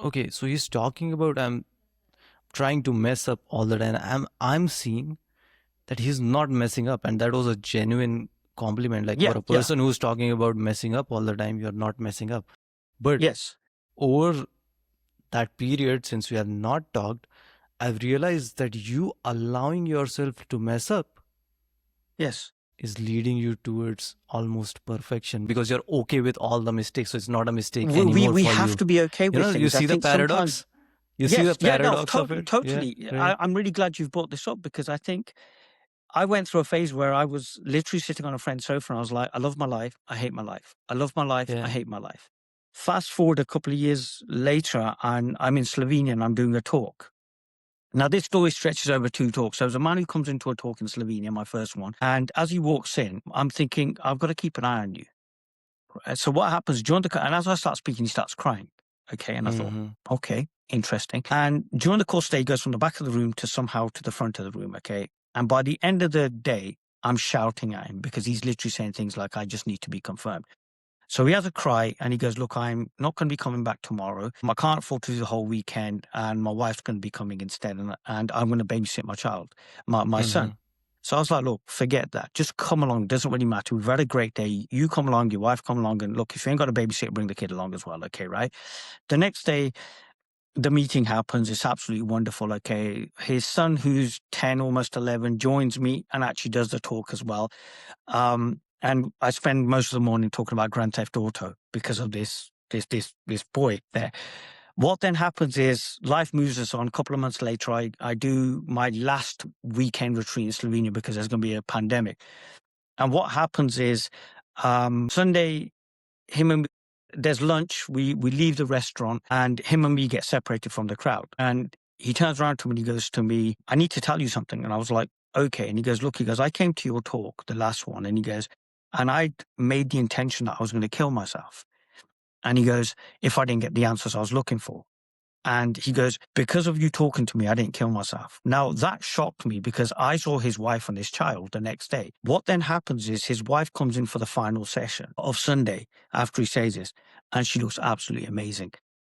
okay, so he's talking about I'm trying to mess up all the time. I'm seeing that he's not messing up, and that was a genuine compliment. Like for a person who's talking about messing up all the time, you're not messing up. But yes, over that period, since we have not talked, I've realized that you allowing yourself to mess up yes, is leading you towards almost perfection, because you're okay with all the mistakes. So it's not a mistake anymore we for have you. to be okay with things. You see I the think paradox? You see the paradox of it? Totally. Yeah, right. I'm really glad you've brought this up, because I think I went through a phase where I was literally sitting on a friend's sofa and I was like, I love my life, I hate my life. I love my life, I hate my life. Fast forward a couple of years later, and I'm in Slovenia and I'm doing a talk. Now, this story stretches over 2 talks. So there's a man who comes into a talk in Slovenia, my first one. And as he walks in, I'm thinking, I've got to keep an eye on you. So what happens during and as I start speaking, he starts crying. Okay. And I thought, okay, interesting. And during the course day, he goes from the back of the room to somehow to the front of the room. Okay. And by the end of the day, I'm shouting at him because he's literally saying things like, I just need to be confirmed. So he has a cry and he goes, look, I'm not going to be coming back tomorrow. I can't afford to do the whole weekend and my wife's going to be coming instead. And I'm going to babysit my child, my son. So I was like, look, forget that. Just come along. It doesn't really matter. We've had a great day. You come along, your wife come along. And look, if you ain't got a babysitter, bring the kid along as well. Okay, right? The next day, the meeting happens. It's absolutely wonderful. Okay. His son, who's 10, almost 11, joins me and actually does the talk as well. And I spend most of the morning talking about Grand Theft Auto because of this boy there. What then happens is life moves us on. A couple of months later, I do my last weekend retreat in Slovenia because there's going to be a pandemic. And what happens is Sunday, him and there's lunch. We leave the restaurant and him and me get separated from the crowd. And he turns around to me and he goes to me, I need to tell you something. And I was like, okay. And he goes, look, I came to your talk, the last one. And he goes, and I made the intention that I was going to kill myself. And he goes, if I didn't get the answers I was looking for. And he goes, because of you talking to me, I didn't kill myself. Now, that shocked me because I saw his wife and his child the next day. What then happens is his wife comes in for the final session of Sunday after he says this, and she looks absolutely amazing.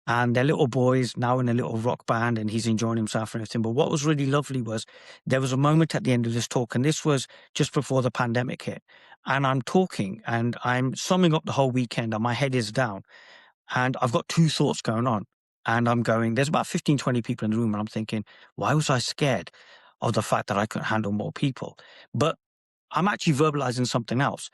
And their little boy is now in a little rock band and he's enjoying himself and everything. But what was really lovely was there was a moment at the end of this talk, and this was just before the pandemic hit. And I'm talking and I'm summing up the whole weekend and my head is down. And I've got 2 thoughts going on. And I'm going, there's about 15, 20 people in the room. And I'm thinking, why was I scared of the fact that I couldn't handle more people? But I'm actually verbalizing something else.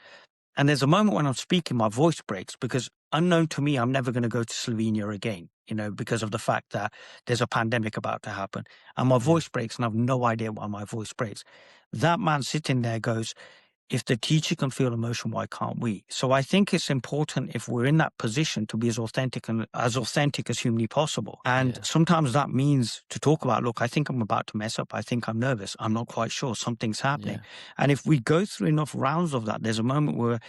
And there's a moment when I'm speaking, my voice breaks because unknown to me, I'm never going to go to Slovenia again, because of the fact that there's a pandemic about to happen. And my voice breaks and I have no idea why my voice breaks. That man sitting there goes, if the teacher can feel emotion, why can't we? So I think it's important if we're in that position to be as authentic as humanly possible. And sometimes that means to talk about, look, I think I'm about to mess up. I think I'm nervous. I'm not quite sure. Something's happening. And if we go through enough rounds of that, there's a moment where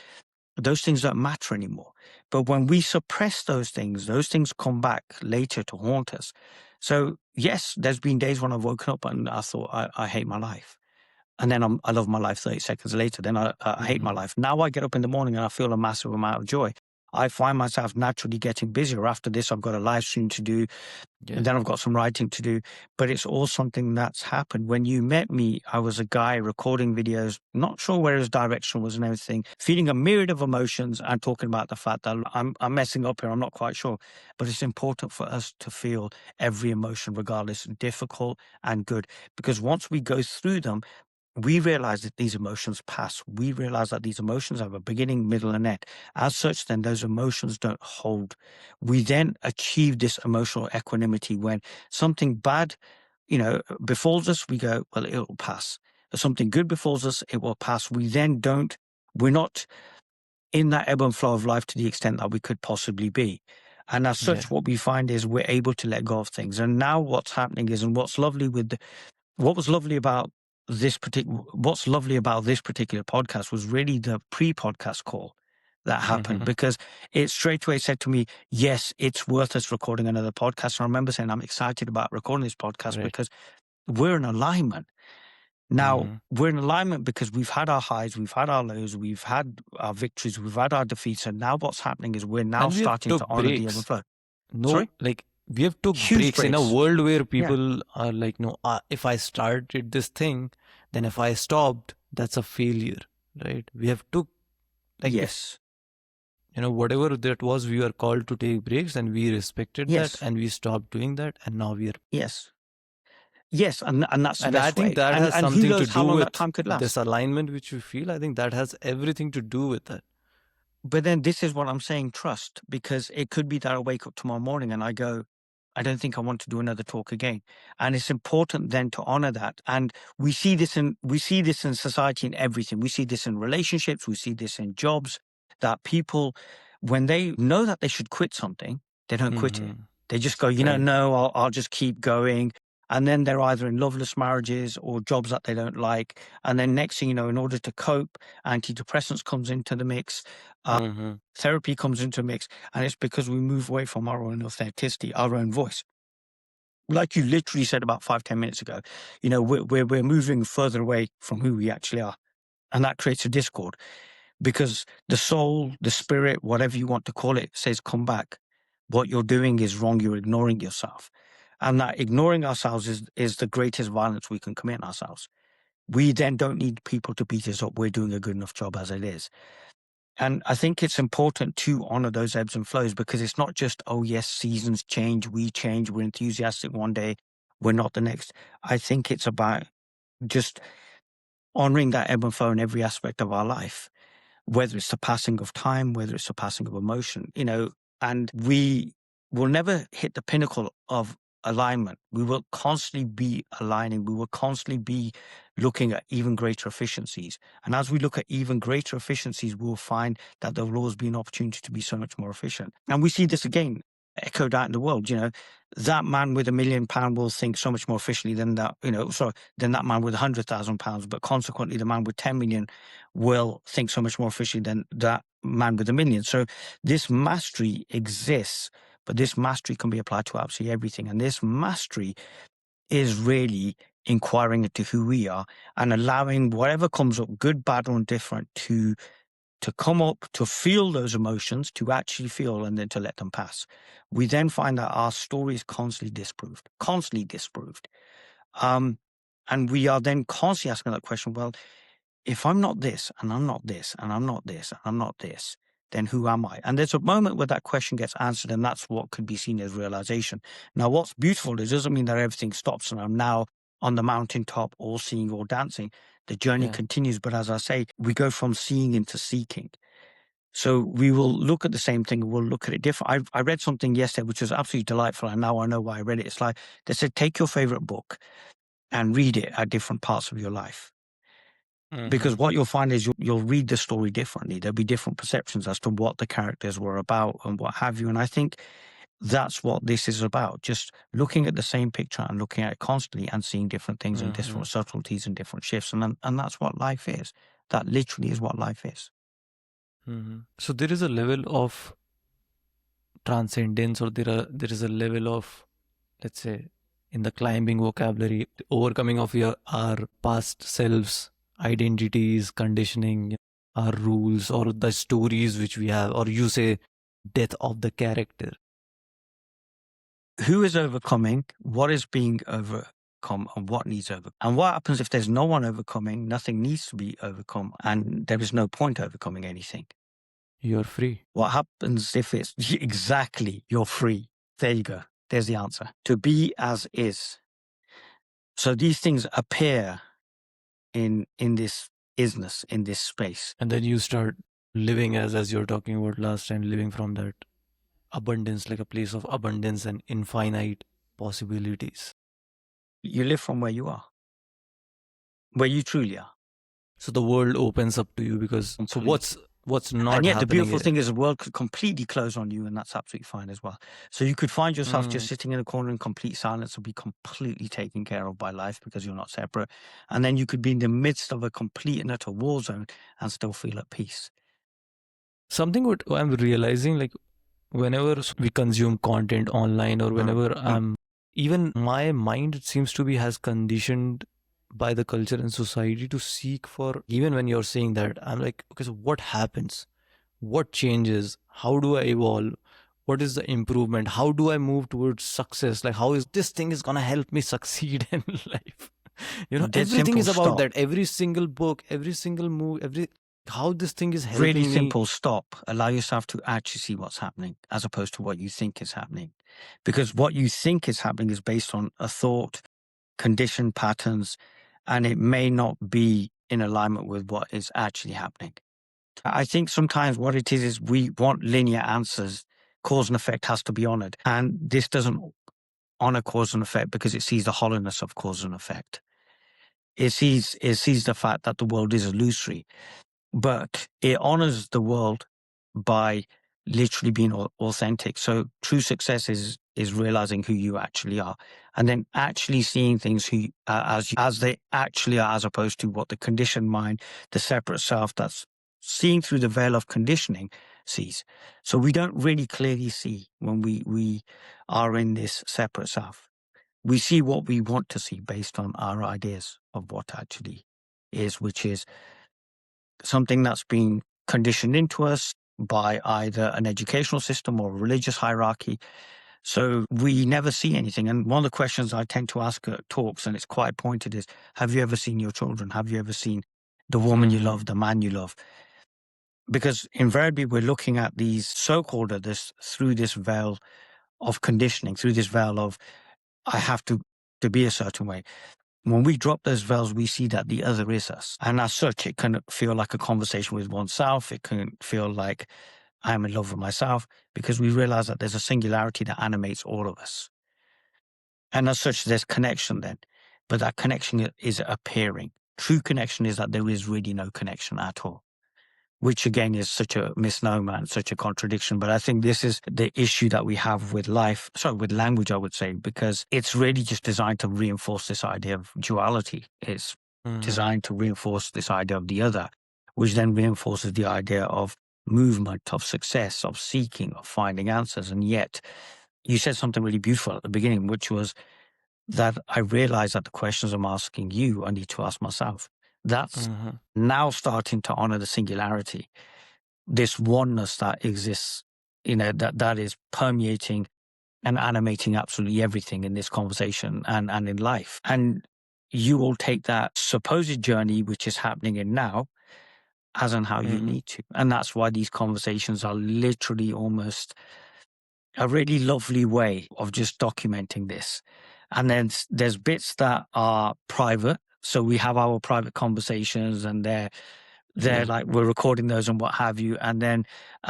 those things don't matter anymore. But when we suppress those things come back later to haunt us. So yes, there's been days when I've woken up and I thought, I hate my life. And then I love my life 30 seconds later. Then I hate my life. Now I get up in the morning and I feel a massive amount of joy. I find myself naturally getting busier. After this, I've got a live stream to do. And then I've got some writing to do. But it's all something that's happened. When you met me, I was a guy recording videos, not sure where his direction was and everything, feeling a myriad of emotions and talking about the fact that I'm messing up here. I'm not quite sure. But it's important for us to feel every emotion, regardless, difficult and good. Because once we go through them, we realize that these emotions pass. We realize that these emotions have a beginning, middle, and end. As such, then those emotions don't hold. We then achieve this emotional equanimity when something bad, befalls us, we go, well, it'll pass. If something good befalls us, it will pass. We're not in that ebb and flow of life to the extent that we could possibly be. And as such, what we find is we're able to let go of things. And now what's happening is, and what's lovely about this particular podcast was really the pre-podcast call that happened because it straight away said to me, yes, it's worth us recording another podcast. And I remember saying, I'm excited about recording this podcast because we're in alignment. Now, we're in alignment because we've had our highs, we've had our lows, we've had our victories, we've had our defeats. And now what's happening is we're now starting to honor the ebb and flow. Sorry? We have took breaks in a world where people are like, no, if I started this thing, then if I stopped, that's a failure, right? We have took, whatever that was, we were called to take breaks and we respected that and we stopped doing that. And now we are. Yes, and that's the and best I think way. that has something to do with this alignment, which we feel. I think that has everything to do with that. But then this is what I'm saying, trust, because it could be that I wake up tomorrow morning and I go, I don't think I want to do another talk again. And it's important then to honor that. And we see this in society in everything. We see this in relationships. We see this in jobs, that people, when they know that they should quit something, they don't quit it. They just go, no, I'll just keep going. And then they're either in loveless marriages or jobs that they don't like. And then next thing you know, in order to cope, antidepressants comes into the mix, therapy comes into the mix. And it's because we move away from our own authenticity, our own voice. Like you literally said about 5-10 minutes ago, you know, we're moving further away from who we actually are. And that creates a discord because the soul, the spirit, whatever you want to call it, says, come back. What you're doing is wrong. You're ignoring yourself. And that ignoring ourselves is the greatest violence we can commit on ourselves. We then don't need people to beat us up. We're doing a good enough job as it is. And I think it's important to honor those ebbs and flows because it's not just, oh, yes, seasons change, we change, we're enthusiastic one day, we're not the next. I think it's about just honoring that ebb and flow in every aspect of our life, whether it's the passing of time, whether it's the passing of emotion, you know, and we will never hit the pinnacle of alignment. We will constantly be aligning. We will constantly be looking at even greater efficiencies. And as we look at even greater efficiencies, we'll find that there will always be an opportunity to be so much more efficient. And we see this again echoed out in the world. You know, that man with £1 million will think so much more efficiently than that, you know, than that man with £100,000. But consequently, the man with 10 million will think so much more efficiently than that man with $1 million. So this mastery exists, but this mastery can be applied to absolutely everything. And this mastery is really inquiring into who we are and allowing whatever comes up, good, bad, or indifferent, to come up, to feel those emotions, to actually feel, and then to let them pass. We then find that our story is constantly disproved. And we are then constantly asking that question, well, if I'm not this, and I'm not this, and I'm not this, and I'm not this, then who am I? And there's a moment where that question gets answered, and that's what could be seen as realization. Now, what's beautiful, it doesn't mean that everything stops and I'm now on the mountaintop, all seeing, all dancing. The journey continues, but as I say, we go from seeing into seeking. So we will look at the same thing, we'll look at it different. I read something yesterday, which was absolutely delightful, and now I know why I read it. It's like, they said, take your favorite book and read it at different parts of your life. Because what you'll find is you'll read the story differently. There'll be different perceptions as to what the characters were about and what have you. And I think that's what this is about. Just looking at the same picture and looking at it constantly and seeing different things and different subtleties and different shifts. And that's what life is. That literally is what life is. So there is a level of transcendence, or there is a level of, let's say, in the climbing vocabulary, the overcoming of our past selves, identities, conditioning, our rules, or the stories which we have, or you say death of the character. Who is overcoming? What is being overcome? And what needs overcome? And what happens if there's no one overcoming? Nothing needs to be overcome, and there is no point overcoming anything. You're free. What happens if it's exactly you're free? There you go. There's the answer. To be as is. So these things appear in this isness, in this space. And then you start living as you're talking about last time, living from that abundance, like a place of abundance and infinite possibilities. You live from where you are, where you truly are. So the world opens up to you because what's not and yet happening the beautiful is, thing is the world could completely close on you, and that's absolutely fine as well. So you could find yourself just sitting in a corner in complete silence and be completely taken care of by life because you're not separate. And then you could be in the midst of a complete and utter war zone and still feel at peace. something what I'm realizing, like whenever we consume content online, or whenever even my mind seems to be has conditioned by the culture and society to seek for, even when you're saying that, I'm like, okay, so what happens? What changes? How do I evolve? What is the improvement? How do I move towards success? Like, how is this thing is gonna help me succeed in life? You know, Dead everything simple, is about stop. that. Every single book, every single move, how this thing is helping Really me. simple, stop. Allow yourself to actually see what's happening as opposed to what you think is happening. Because what you think is happening is based on a thought, conditioned patterns, and it may not be in alignment with what is actually happening. I think sometimes what it is we want linear answers. Cause and effect has to be honored. And this doesn't honor cause and effect because it sees the hollowness of cause and effect. It sees the fact that the world is illusory, but it honors the world by literally being authentic. So true success is is realizing who you actually are, and then actually seeing things as they actually are, as opposed to what the conditioned mind, the separate self that's seeing through the veil of conditioning, sees. So we don't really clearly see when we are in this separate self. We see what we want to see based on our ideas of what actually is, which is something that's been conditioned into us by either an educational system or a religious hierarchy. So we never see anything. And one of the questions I tend to ask at talks, and it's quite pointed, is, have you ever seen your children? Have you ever seen the woman you love, the man you love? Because invariably we're looking at these so-called others through this veil of conditioning, through this veil of, I have to be a certain way. When we drop those veils, we see that the other is us. And as such, it can feel like a conversation with oneself. It can feel like I'm in love with myself, because we realize that there's a singularity that animates all of us. And as such, there's connection then. But that connection is appearing. True connection is that there is really no connection at all, which again is such a misnomer and such a contradiction. But I think this is the issue that we have with with language, I would say, because it's really just designed to reinforce this idea of duality. It's designed to reinforce this idea of the other, which then reinforces the idea of movement, of success, of seeking, of finding answers. And yet you said something really beautiful at the beginning, which was that I realize that the questions I'm asking you, I need to ask myself. That's now starting to honor the singularity, this oneness that exists, that is permeating and animating absolutely everything in this conversation and in life. And you will take that supposed journey, which is happening in now, as and how you need to. And that's why these conversations are literally almost a really lovely way of just documenting this. And then there's bits that are private. So we have our private conversations, and they're like, we're recording those and what have you. And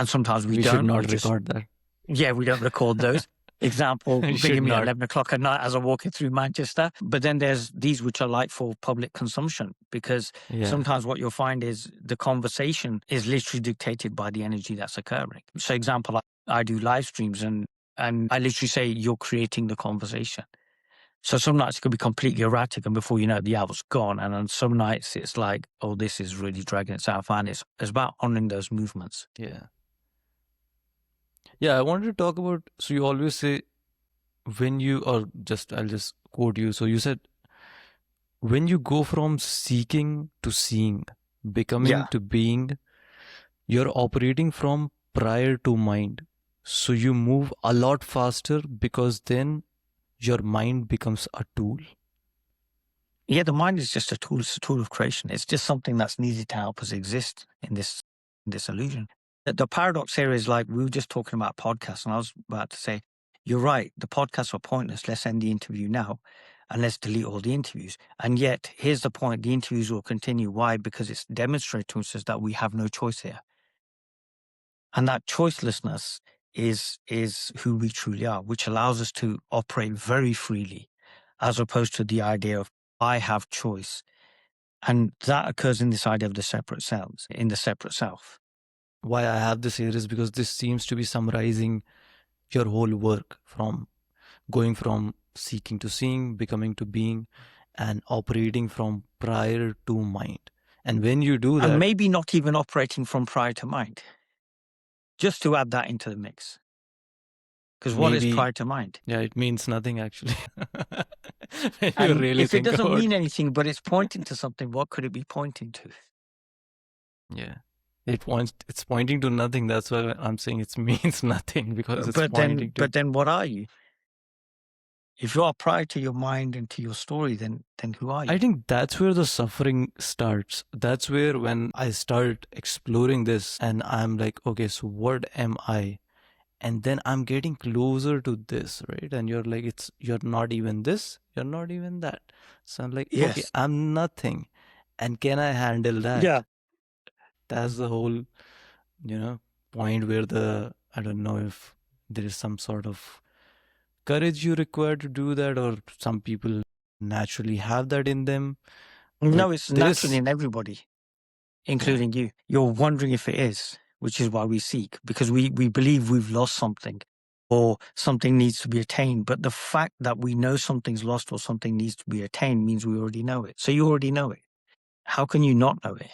sometimes we don't. Should not record that. Yeah, we don't record those. Example, ringing me at 11 o'clock at night as I'm walking through Manchester. But then there's these which are like for public consumption, because sometimes what you'll find is the conversation is literally dictated by the energy that's occurring. So example, I do live streams and I literally say, you're creating the conversation. So some nights it could be completely erratic, and before you know it, the hour's gone. And on some nights it's like, oh, this is really dragging itself, and it's about honoring those movements. Yeah, I wanted to talk about, so you always say, I'll just quote you. So you said, when you go from seeking to seeing, becoming to being, you're operating from prior to mind. So you move a lot faster, because then your mind becomes a tool. Yeah, the mind is just a tool. It's a tool of creation. It's just something that's needed to help us exist in this illusion. The paradox here is, like, we were just talking about podcasts, and I was about to say, you're right, the podcasts are pointless. Let's end the interview now and let's delete all the interviews. And yet, here's the point, the interviews will continue. Why? Because it's demonstrated to us that we have no choice here. And that choicelessness is who we truly are, which allows us to operate very freely, as opposed to the idea of, I have choice. And that occurs in this idea of the separate selves, in the separate self. Why I have this here is because this seems to be summarizing your whole work, from going from seeking to seeing, becoming to being, and operating from prior to mind. And when you do that, and maybe not even operating from prior to mind, just to add that into the mix. Because what is prior to mind? Yeah, it means nothing, actually. And really, if it doesn't mean anything, but it's pointing to something, what could it be pointing to? Yeah. It's pointing to nothing. That's why I'm saying it means nothing, because it's pointing to. But then what are you? If you are prior to your mind and to your story, then who are you? I think that's where the suffering starts. That's where, when I start exploring this and I'm like, okay, so what am I? And then I'm getting closer to this, right? And you're like, you're not even this, you're not even that. So I'm like, okay, I'm nothing. And can I handle that? Yeah. That's the whole, point where I don't know if there is some sort of courage you require to do that, or some people naturally have that in them. No, it's naturally in everybody, including you. You're wondering if it is, which is why we seek, because we believe we've lost something. or something needs to be attained. But the fact that we know something's lost or something needs to be attained means we already know it. So you already know it. How can you not know it?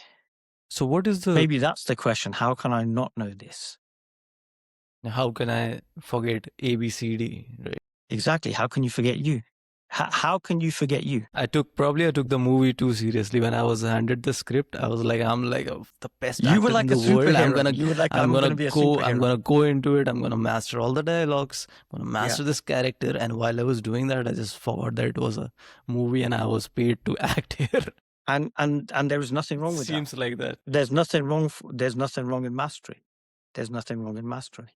So what is the, Maybe that's the question. How can I not know this? how can I forget ABCD, right? Exactly. How can you forget you? How can you forget you? I took the movie too seriously. When I was handed the script, I was like, I'm like the best You were actor in like a the world. superhero. You were like, I'm going to be a I'm superhero. gonna go into it. I'm gonna master all the dialogues. I'm gonna master Yeah. this character. And while I was doing that, I just forgot that it was a movie and I was paid to act here. And there is nothing wrong with that. Seems like that. There's nothing wrong. There's nothing wrong in mastery. There's nothing wrong in mastery.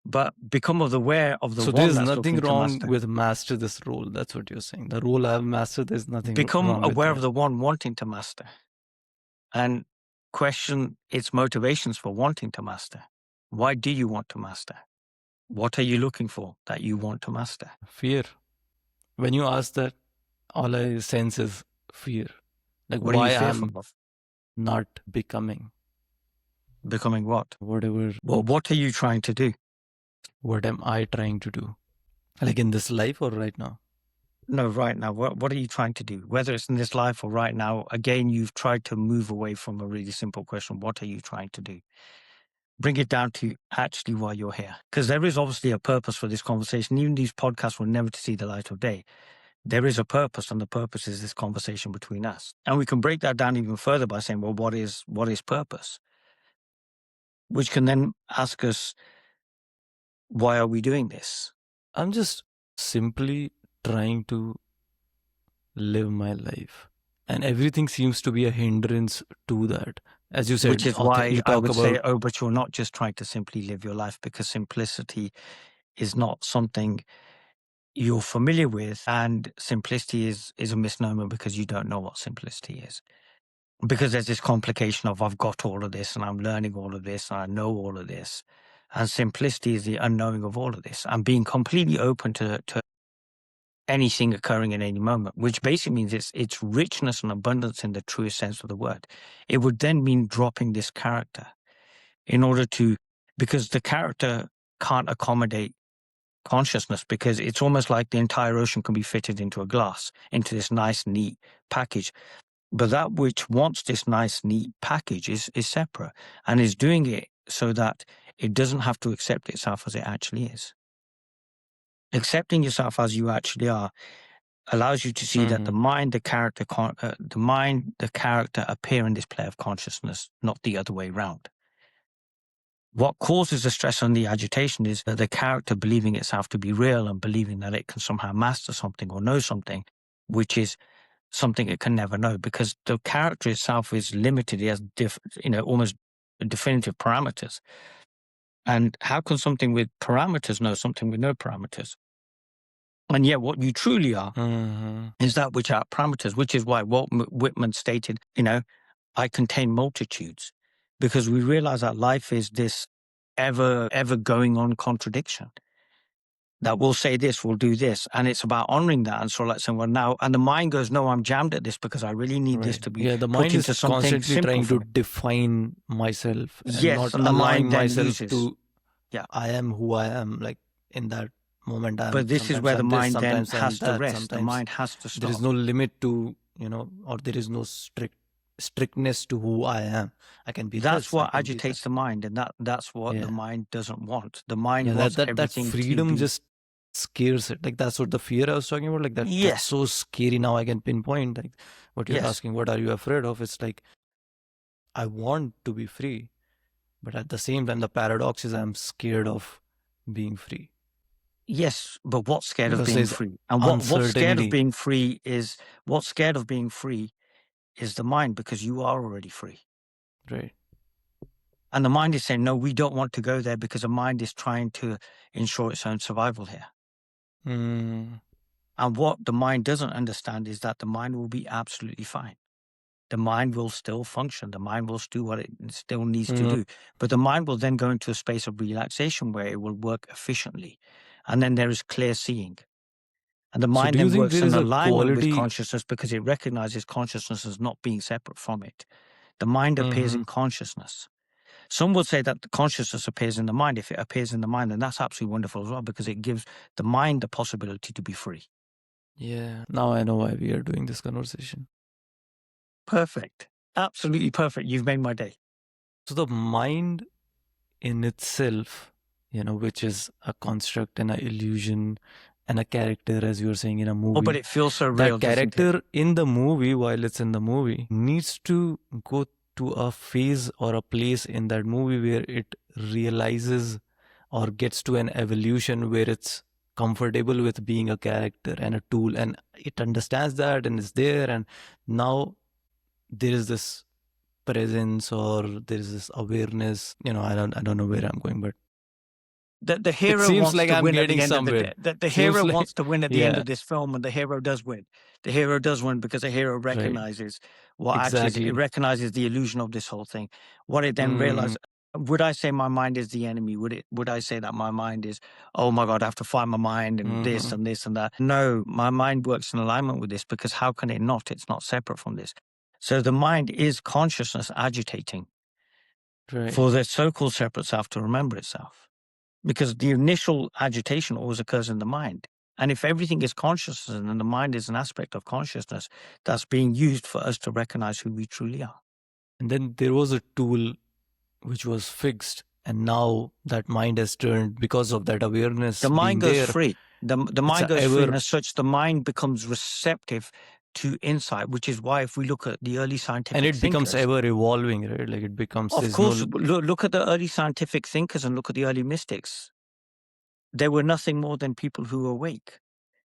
But become aware of the So one there's that's nothing looking to wrong master. with master this role. That's what you're saying. The role I've mastered, there's nothing Become wrong with aware of that. the one wanting to master, and question its motivations for wanting to master. Why do you want to master? What are you looking for that you want to master? Fear. When you ask that, all I sense is fear. Like What are why you fearful I'm of? not becoming Becoming what? whatever. Well, what are you trying to do? What am I trying to do? Like in this life or right now? No, right now. What are you trying to do? Whether it's in this life or right now, again, you've tried to move away from a really simple question. What are you trying to do? Bring it down to actually why you're here. Because there is obviously a purpose for this conversation. Even these podcasts were never to see the light of day. There is a purpose, and the purpose is this conversation between us. And we can break that down even further by saying, well, what is purpose? Which can then ask us, why are we doing this? I'm just simply trying to live my life. And everything seems to be a hindrance to that. As you said, Which is why you I talk would about say, oh, but you're not just trying to simply live your life, because simplicity is not something you're familiar with, and simplicity is a misnomer because you don't know what simplicity is. Because there's this complication of I've got all of this and I'm learning all of this and I know all of this. And simplicity is the unknowing of all of this and being completely open to anything occurring in any moment, which basically means it's richness and abundance in the truest sense of the word. It would then mean dropping this character in order to, because the character can't accommodate consciousness, because it's almost like the entire ocean can be fitted into a glass, into this nice, neat package. But that which wants this nice, neat package is separate and is doing it so that it doesn't have to accept itself as it actually is. Accepting yourself as you actually are allows you to see that the mind, the character, the character appear in this play of consciousness, not the other way around. What causes the stress and the agitation is that the character believing itself to be real and believing that it can somehow master something or know something, which is something it can never know, because the character itself is limited. It has almost definitive parameters. And how can something with parameters know something with no parameters? And yet what you truly are is that which are parameters, which is why Walt Whitman stated, I contain multitudes, because we realize that life is this ever going on contradiction. That we'll say this, we'll do this. And it's about honoring that. And so like saying, well, now, and the mind goes, no, I'm jammed at this because I really need this to be the put mind into is something constantly simple trying for to me. define myself and Yes, not and the allowing mind then myself loses. to, Yeah. I am who I am, like in that moment. But this is where the mind then has to rest. Sometimes The mind has to stop. there is no limit to, or there is no strictness to who I am. I can be That's this, what I can be agitates that. the mind, and that's what the mind doesn't want. The mind Yeah, wants that everything freedom to be, just scares it. Like that's what the fear I was talking about. Like that's yes, so scary. Now I can pinpoint like what you're yes, asking. What are you afraid of? It's like I want to be free, but at the same time, the paradox is I'm scared of being free. yes. But what's scared of Because being there's free? And what's scared of uncertainty. being free is the mind, because you are already free. Right. And the mind is saying, no, we don't want to go there, because the mind is trying to ensure its own survival here. And what the mind doesn't understand is that the mind will be absolutely fine. The mind will still function. The mind will do what it still needs to do. But the mind will then go into a space of relaxation where it will work efficiently. And then there is clear seeing. And the mind then works in alignment with consciousness, because it recognizes consciousness as not being separate from it. The mind appears in consciousness. Some would say that the consciousness appears in the mind. If it appears in the mind, then that's absolutely wonderful as well, because it gives the mind the possibility to be free. Yeah. Now I know why we are doing this conversation. Perfect. Absolutely perfect. You've made my day. So the mind in itself, which is a construct and an illusion and a character, as you were saying, in a movie. Oh, but it feels so real, that doesn't it? character in the movie, while it's in the movie, needs to go to a phase or a place in that movie where it realizes or gets to an evolution where it's comfortable with being a character and a tool, and it understands that and is there, and now there is this presence or there is this awareness. I don't know where I'm going, but The hero seems wants like to I'm win at getting the end somewhere. of the Seems hero like- wants to win at the end Yeah. of this film, and the hero does win. The hero does win because the hero recognizes what actually is. It Exactly. recognizes the illusion of this whole thing. What it then realizes, would I say my mind is the enemy? Would I say that my mind is, oh my God, I have to find my mind and this and this and that? No, my mind works in alignment with this, because how can it not? It's not separate from this. So the mind is consciousness agitating Right. for the so-called separate self to remember itself. Because the initial agitation always occurs in the mind. And if everything is consciousness and the mind is an aspect of consciousness, that's being used for us to recognize who we truly are. And then there was a tool which was fixed, and now that mind has turned because of that awareness. The mind being goes there, free. The mind a goes free, ever- and as such, the mind becomes receptive to insight, which is why if we look at the early scientific and it becomes thinkers, ever evolving, right? Like it becomes. of there's course, no- look at the early scientific thinkers and look at the early mystics. They were nothing more than people who were awake.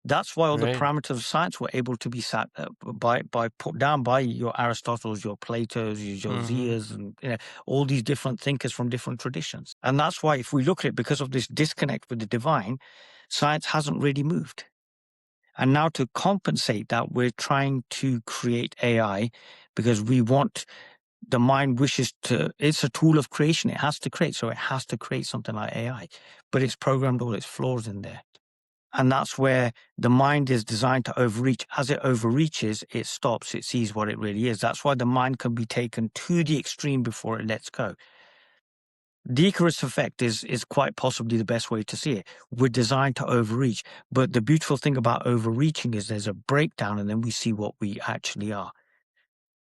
That's why all the Right. parameters of science were able to be sat by put down by your Aristotles, your Platos, your Zahirs, and all these different thinkers from different traditions. And that's why, if we look at it, because of this disconnect with the divine, science hasn't really moved. And now, to compensate that, we're trying to create AI, because we want, the mind wishes to, it's a tool of creation. It has to create. So it has to create something like AI, but it's programmed all its flaws in there. And that's where the mind is designed to overreach. As it overreaches, it stops. It sees what it really is. That's why the mind can be taken to the extreme before it lets go. The Icarus effect is quite possibly the best way to see it. We're designed to overreach. But the beautiful thing about overreaching is there's a breakdown, and then we see what we actually are.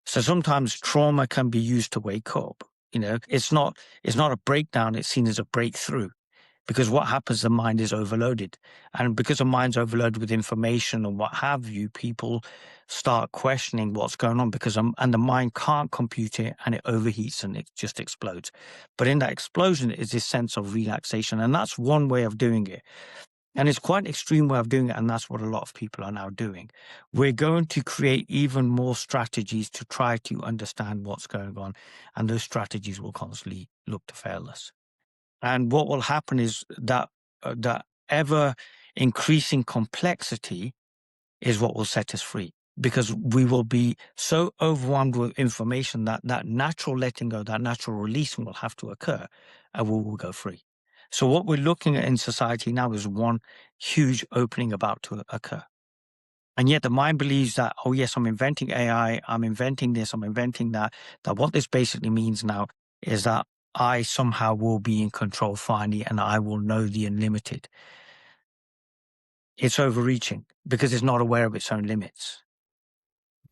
So sometimes trauma can be used to wake up. It's not a breakdown. It's seen as a breakthrough. Because what happens, the mind is overloaded. And because the mind's overloaded with information and what have you, people start questioning what's going on, and the mind can't compute it, and it overheats and it just explodes. But in that explosion is this sense of relaxation. And that's one way of doing it. And it's quite an extreme way of doing it. And that's what a lot of people are now doing. We're going to create even more strategies to try to understand what's going on. And those strategies will constantly look to fail us. And what will happen is that that ever increasing complexity is what will set us free, because we will be so overwhelmed with information that natural letting go, that natural releasing will have to occur, and we will go free. So what we're looking at in society now is one huge opening about to occur. And yet the mind believes that, oh yes, I'm inventing AI, I'm inventing this, I'm inventing that what this basically means now is that I somehow will be in control finally, and I will know the unlimited. It's overreaching because it's not aware of its own limits.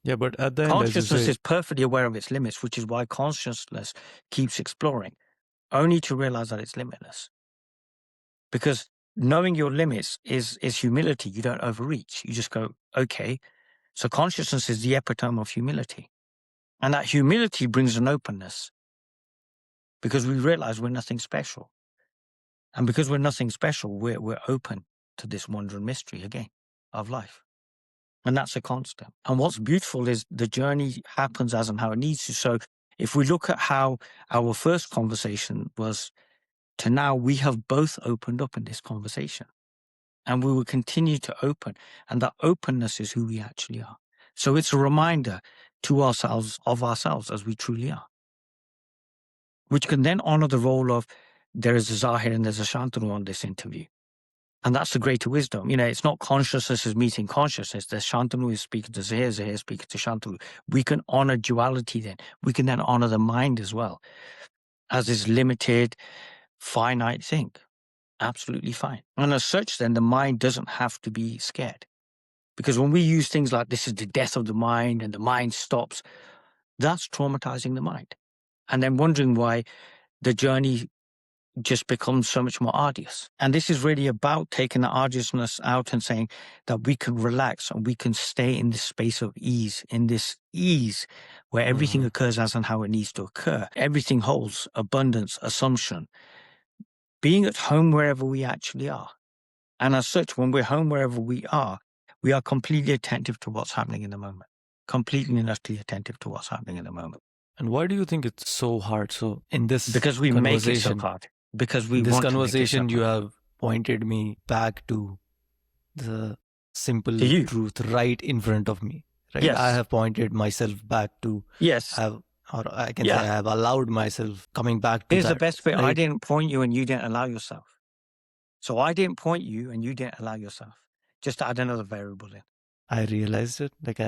Yeah, but at the end, as you Consciousness say, is perfectly aware of its limits, which is why consciousness keeps exploring, only to realize that it's limitless. Because knowing your limits is humility. You don't overreach. You just go, okay. So consciousness is the epitome of humility. And that humility brings an openness, because we realize we're nothing special. And because we're nothing special, we're open to this wonder and mystery again of life. And that's a constant. And what's beautiful is the journey happens as and how it needs to. So if we look at how our first conversation was to now, we have both opened up in this conversation. And we will continue to open. And that openness is who we actually are. So it's a reminder to ourselves of ourselves as we truly are, which can then honor the role of, there is a Zahir and there's a Shantanu on this interview. And that's the greater wisdom. It's not consciousness is meeting consciousness. There's Shantanu is speaking to Zahir, Zahir speaking to Shantanu. We can honor duality then. We can then honor the mind as well. as this limited, finite thing. Absolutely fine. And as such, then the mind doesn't have to be scared. Because when we use things like this is the death of the mind and the mind stops, that's traumatizing the mind. And then wondering why the journey just becomes so much more arduous. And this is really about taking the arduousness out and saying that we can relax and we can stay in this space of ease, in this ease where everything occurs as and how it needs to occur. Everything holds abundance, assumption, being at home wherever we actually are. And as such, when we're home wherever we are completely attentive to what's happening in the moment. Completely and utterly attentive to what's happening in the moment. And why do you think it's so hard? So in this Because we make it so conversation, hard. Because we in this want to make it so conversation, you hard. have pointed me back to the simple To you. truth right in front of me. Right? Yes. I have pointed myself back to Yes. or I can say I have allowed myself coming back to Here's that. the best bit. I right? didn't point you and you didn't allow yourself. So I didn't point you and you didn't allow yourself. Just to add another variable in. I realized it. Like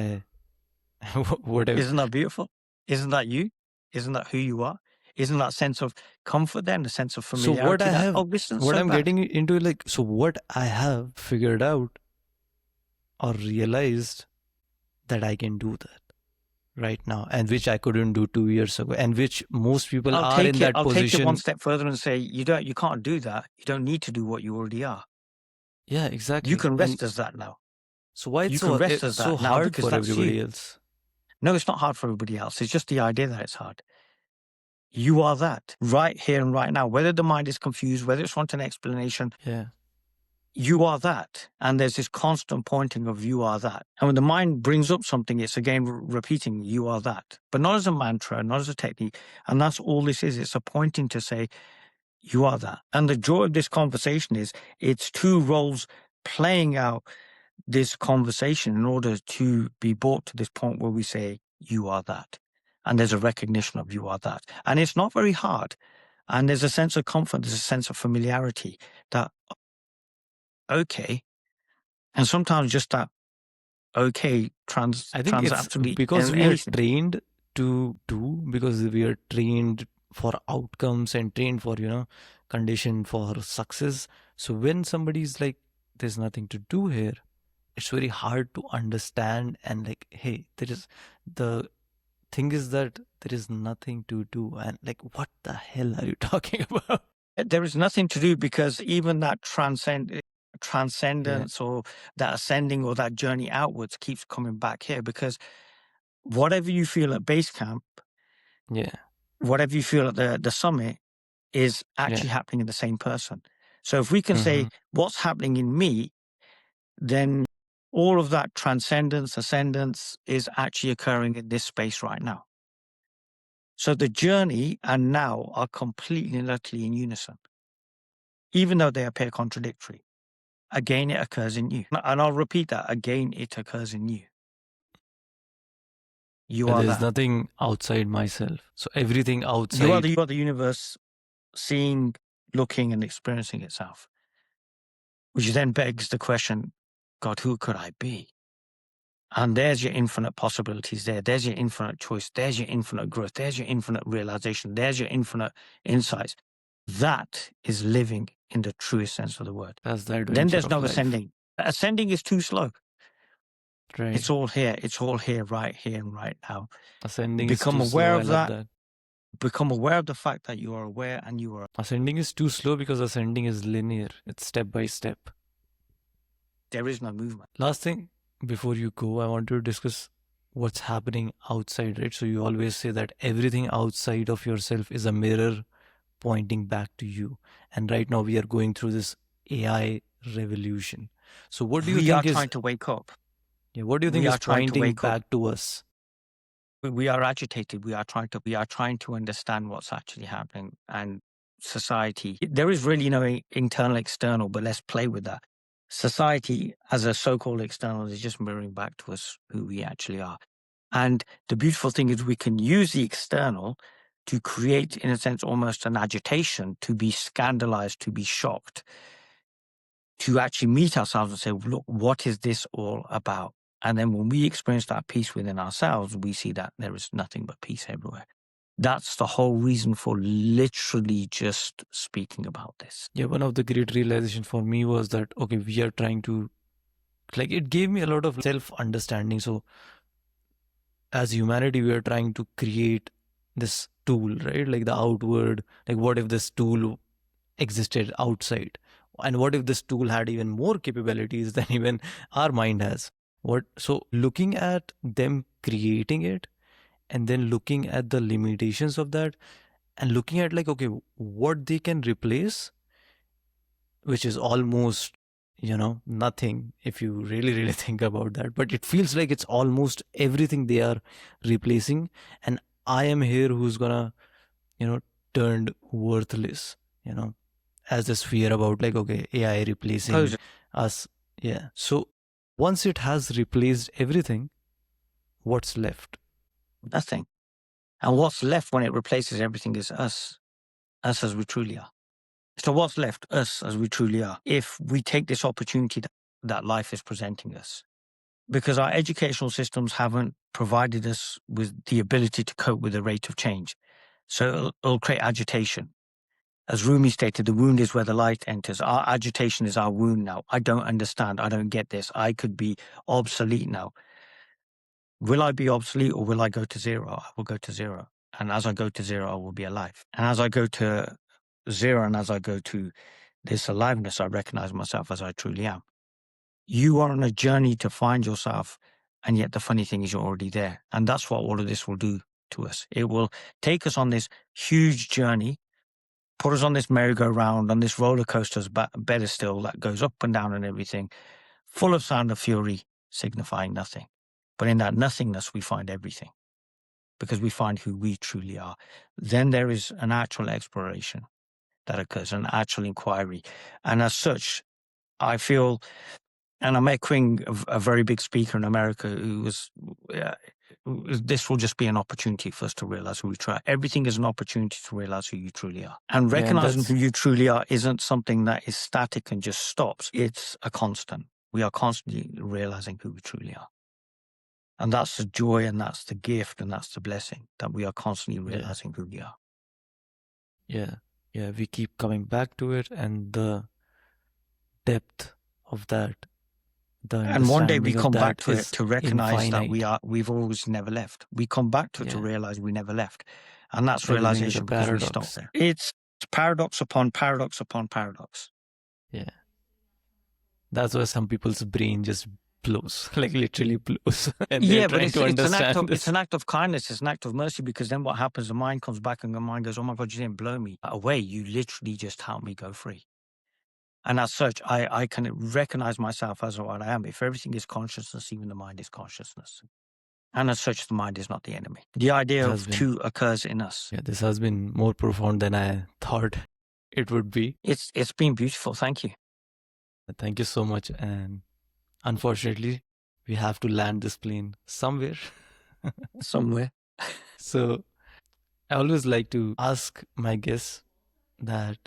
whatever. Isn't that beautiful? Isn't that you? Isn't that who you are? Isn't that sense of comfort then, the sense of familiarity? So what I have, what I'm getting into, like, so what I have figured out or realized that I can do that right now, and which I couldn't do 2 years ago, and which most people are in that I'll position. take it one step further and say you can't do that. You don't need to do what you already are. Yeah, exactly. You can rest as that now. So why it's You can rest as so that now hard because for that's everybody you. else? No, it's not hard for everybody else. It's just the idea that it's hard. You are that right here and right now. Whether the mind is confused, whether it's wanting an explanation, Yeah. you are that. And there's this constant pointing of you are that. And when the mind brings up something, it's again repeating you are that. But not as a mantra, not as a technique. And that's all this is. It's a pointing to say you are that. And the joy of this conversation is it's two roles playing out this conversation in order to be brought to this point where we say you are that. And there's a recognition of you are that. And it's not very hard. And there's a sense of comfort, there's a sense of familiarity that, okay. And sometimes just that, okay, I think it's absolutely because we are anything. trained to do, because we are trained for outcomes and trained for, conditioned for success. So when somebody's like, there's nothing to do here, it's very hard to understand. And like, hey, the thing is that there is nothing to do. And like, what the hell are you talking about? There is nothing to do because even that transcendence or that ascending or that journey outwards keeps coming back here, because whatever you feel at base camp, whatever you feel at the summit is actually happening in the same person. So if we can say what's happening in me, then all of that transcendence, ascendance is actually occurring in this space right now. So the journey and now are completely and utterly in unison, even though they appear contradictory. Again, it occurs in you. And I'll repeat that. Again, it occurs in you. You are There's that. nothing outside myself. So everything outside. You are the universe seeing, looking, and experiencing itself. Which then begs the question, God, who could I be? And there's your infinite possibilities there. There's your infinite choice. There's your infinite growth. There's your infinite realization. There's your infinite insights. That is living in the truest sense of the word. That's the adventure Then there's no of life. ascending. Ascending is too slow. Right. It's all here. It's all here, right here and right now. Ascending Become is too aware slow. of I love that. Become aware of the fact that you are aware and you are. Ascending is too slow because ascending is linear. It's step by step. There is no movement. Last thing, before you go, I want to discuss what's happening outside, right? So you always say that everything outside of yourself is a mirror pointing back to you. And right now we are going through this AI revolution. So what do you think We are trying to wake up. Yeah, what do you think is pointing back to us? We are agitated. We are trying to understand what's actually happening. And society, there is really no internal, external, but let's play with that. Society as a so-called external is just mirroring back to us who we actually are. And the beautiful thing is we can use the external to create, in a sense, almost an agitation, to be scandalized, to be shocked, to actually meet ourselves and say, look, what is this all about? And then when we experience that peace within ourselves, we see that there is nothing but peace everywhere. That's the whole reason for literally just speaking about this. Yeah, one of the great realization for me was that, okay, we are trying to, like, it gave me a lot of self-understanding. So as humanity, we are trying to create this tool, right? Like the outward, like what if this tool existed outside? And what if this tool had even more capabilities than even our mind has? So looking at them creating it and then looking at the limitations of that and looking at like, okay, what they can replace, which is almost, nothing if you really, really think about that. But it feels like it's almost everything they are replacing. And I am here who's gonna, turned worthless, as this fear about like, okay, AI replacing us. Yeah. So once it has replaced everything, what's left? Nothing. And what's left when it replaces everything is us as we truly are. So what's left? Us as we truly are. If we take this opportunity that life is presenting us, because our educational systems haven't provided us with the ability to cope with the rate of change. So it'll create agitation. As Rumi stated, the wound is where the light enters. Our agitation is our wound now. I don't understand. I don't get this. I could be obsolete now. Will I be obsolete or will I go to zero? I will go to zero. And as I go to zero, I will be alive. And as I go to zero and as I go to this aliveness, I recognize myself as I truly am. You are on a journey to find yourself. And yet the funny thing is you're already there. And that's what all of this will do to us. It will take us on this huge journey, put us on this merry-go-round, on this roller coaster, better still, that goes up and down and everything, full of sound of fury, signifying nothing. But in that nothingness, we find everything because we find who we truly are. Then there is an actual exploration that occurs, an actual inquiry. And as such, I feel, and I'm echoing a very big speaker in America who was, this will just be an opportunity for us to realize who we truly are. Everything is an opportunity to realize who you truly are. And recognizing who you truly are isn't something that is static and just stops. It's a constant. We are constantly realizing who we truly are. And that's the joy and that's the gift and that's the blessing that we are constantly realizing who we are. Yeah. Yeah. We keep coming back to it and the depth of that. And one day we come back to it to recognize infinite. that we've always never left. We come back to it to realize we never left. And that's realization because we stop there. It's paradox upon paradox upon paradox. Yeah. That's why some people's brain just blows, like literally blows. And yeah, but it's an act of kindness, it's an act of mercy, because then what happens, the mind comes back and the mind goes, oh my God, you didn't blow me away. You literally just helped me go free. And as such, I can recognize myself as what I am. If everything is consciousness, even the mind is consciousness. And as such, the mind is not the enemy. The idea of two occurs in us. Yeah, this has been more profound than I thought it would be. It's been beautiful. Thank you. Thank you so much. And unfortunately, we have to land this plane somewhere. Somewhere. So I always like to ask my guests that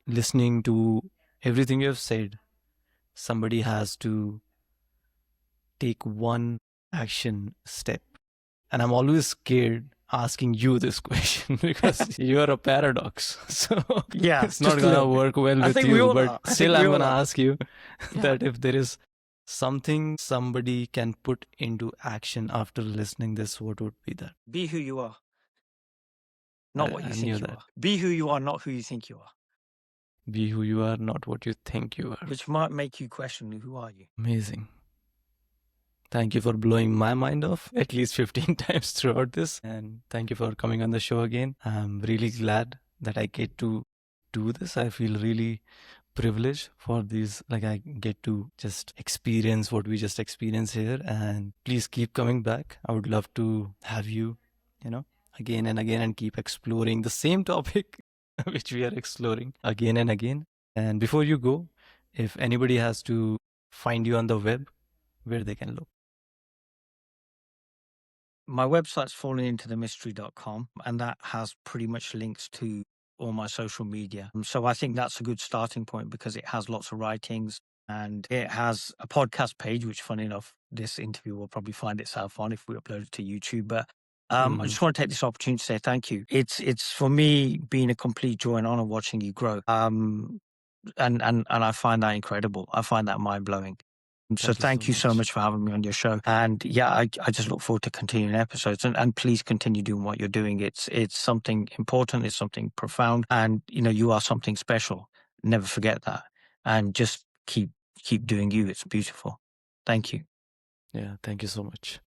listening to everything you have said, somebody has to take one action step. And I'm always scared asking you this question because you're a paradox. So yeah, it's not going to work well with you. But still, I'm going to ask you that if there is something somebody can put into action after listening this, what would be that? Be who you are. Not what you think you are. Be who you are, not who you think you are. Be who you are, not what you think you are. Which might make you question, who are you? Amazing. Thank you for blowing my mind off at least 15 times throughout this. And thank you for coming on the show again. I'm really glad that I get to do this. I feel really privileged for these. Like I get to just experience what we just experienced here. And please keep coming back. I would love to have you, again and again and keep exploring the same topic which we are exploring again and again. And before you go, if anybody has to find you on the web, where they can look. My website's fallingintothemystery.com, and that has pretty much links to all my social media. So I think that's a good starting point because it has lots of writings and it has a podcast page, which funny enough, this interview will probably find itself on if we upload it to YouTube. But I just want to take this opportunity to say thank you. It's for me been a complete joy and honor watching you grow. And I find that incredible. I find that mind blowing. So thank you so much for having me on your show. And yeah, I just look forward to continuing episodes, and please continue doing what you're doing. It's something important. It's something profound, and you are something special. Never forget that, and just keep doing you. It's beautiful. Thank you. Yeah, thank you so much.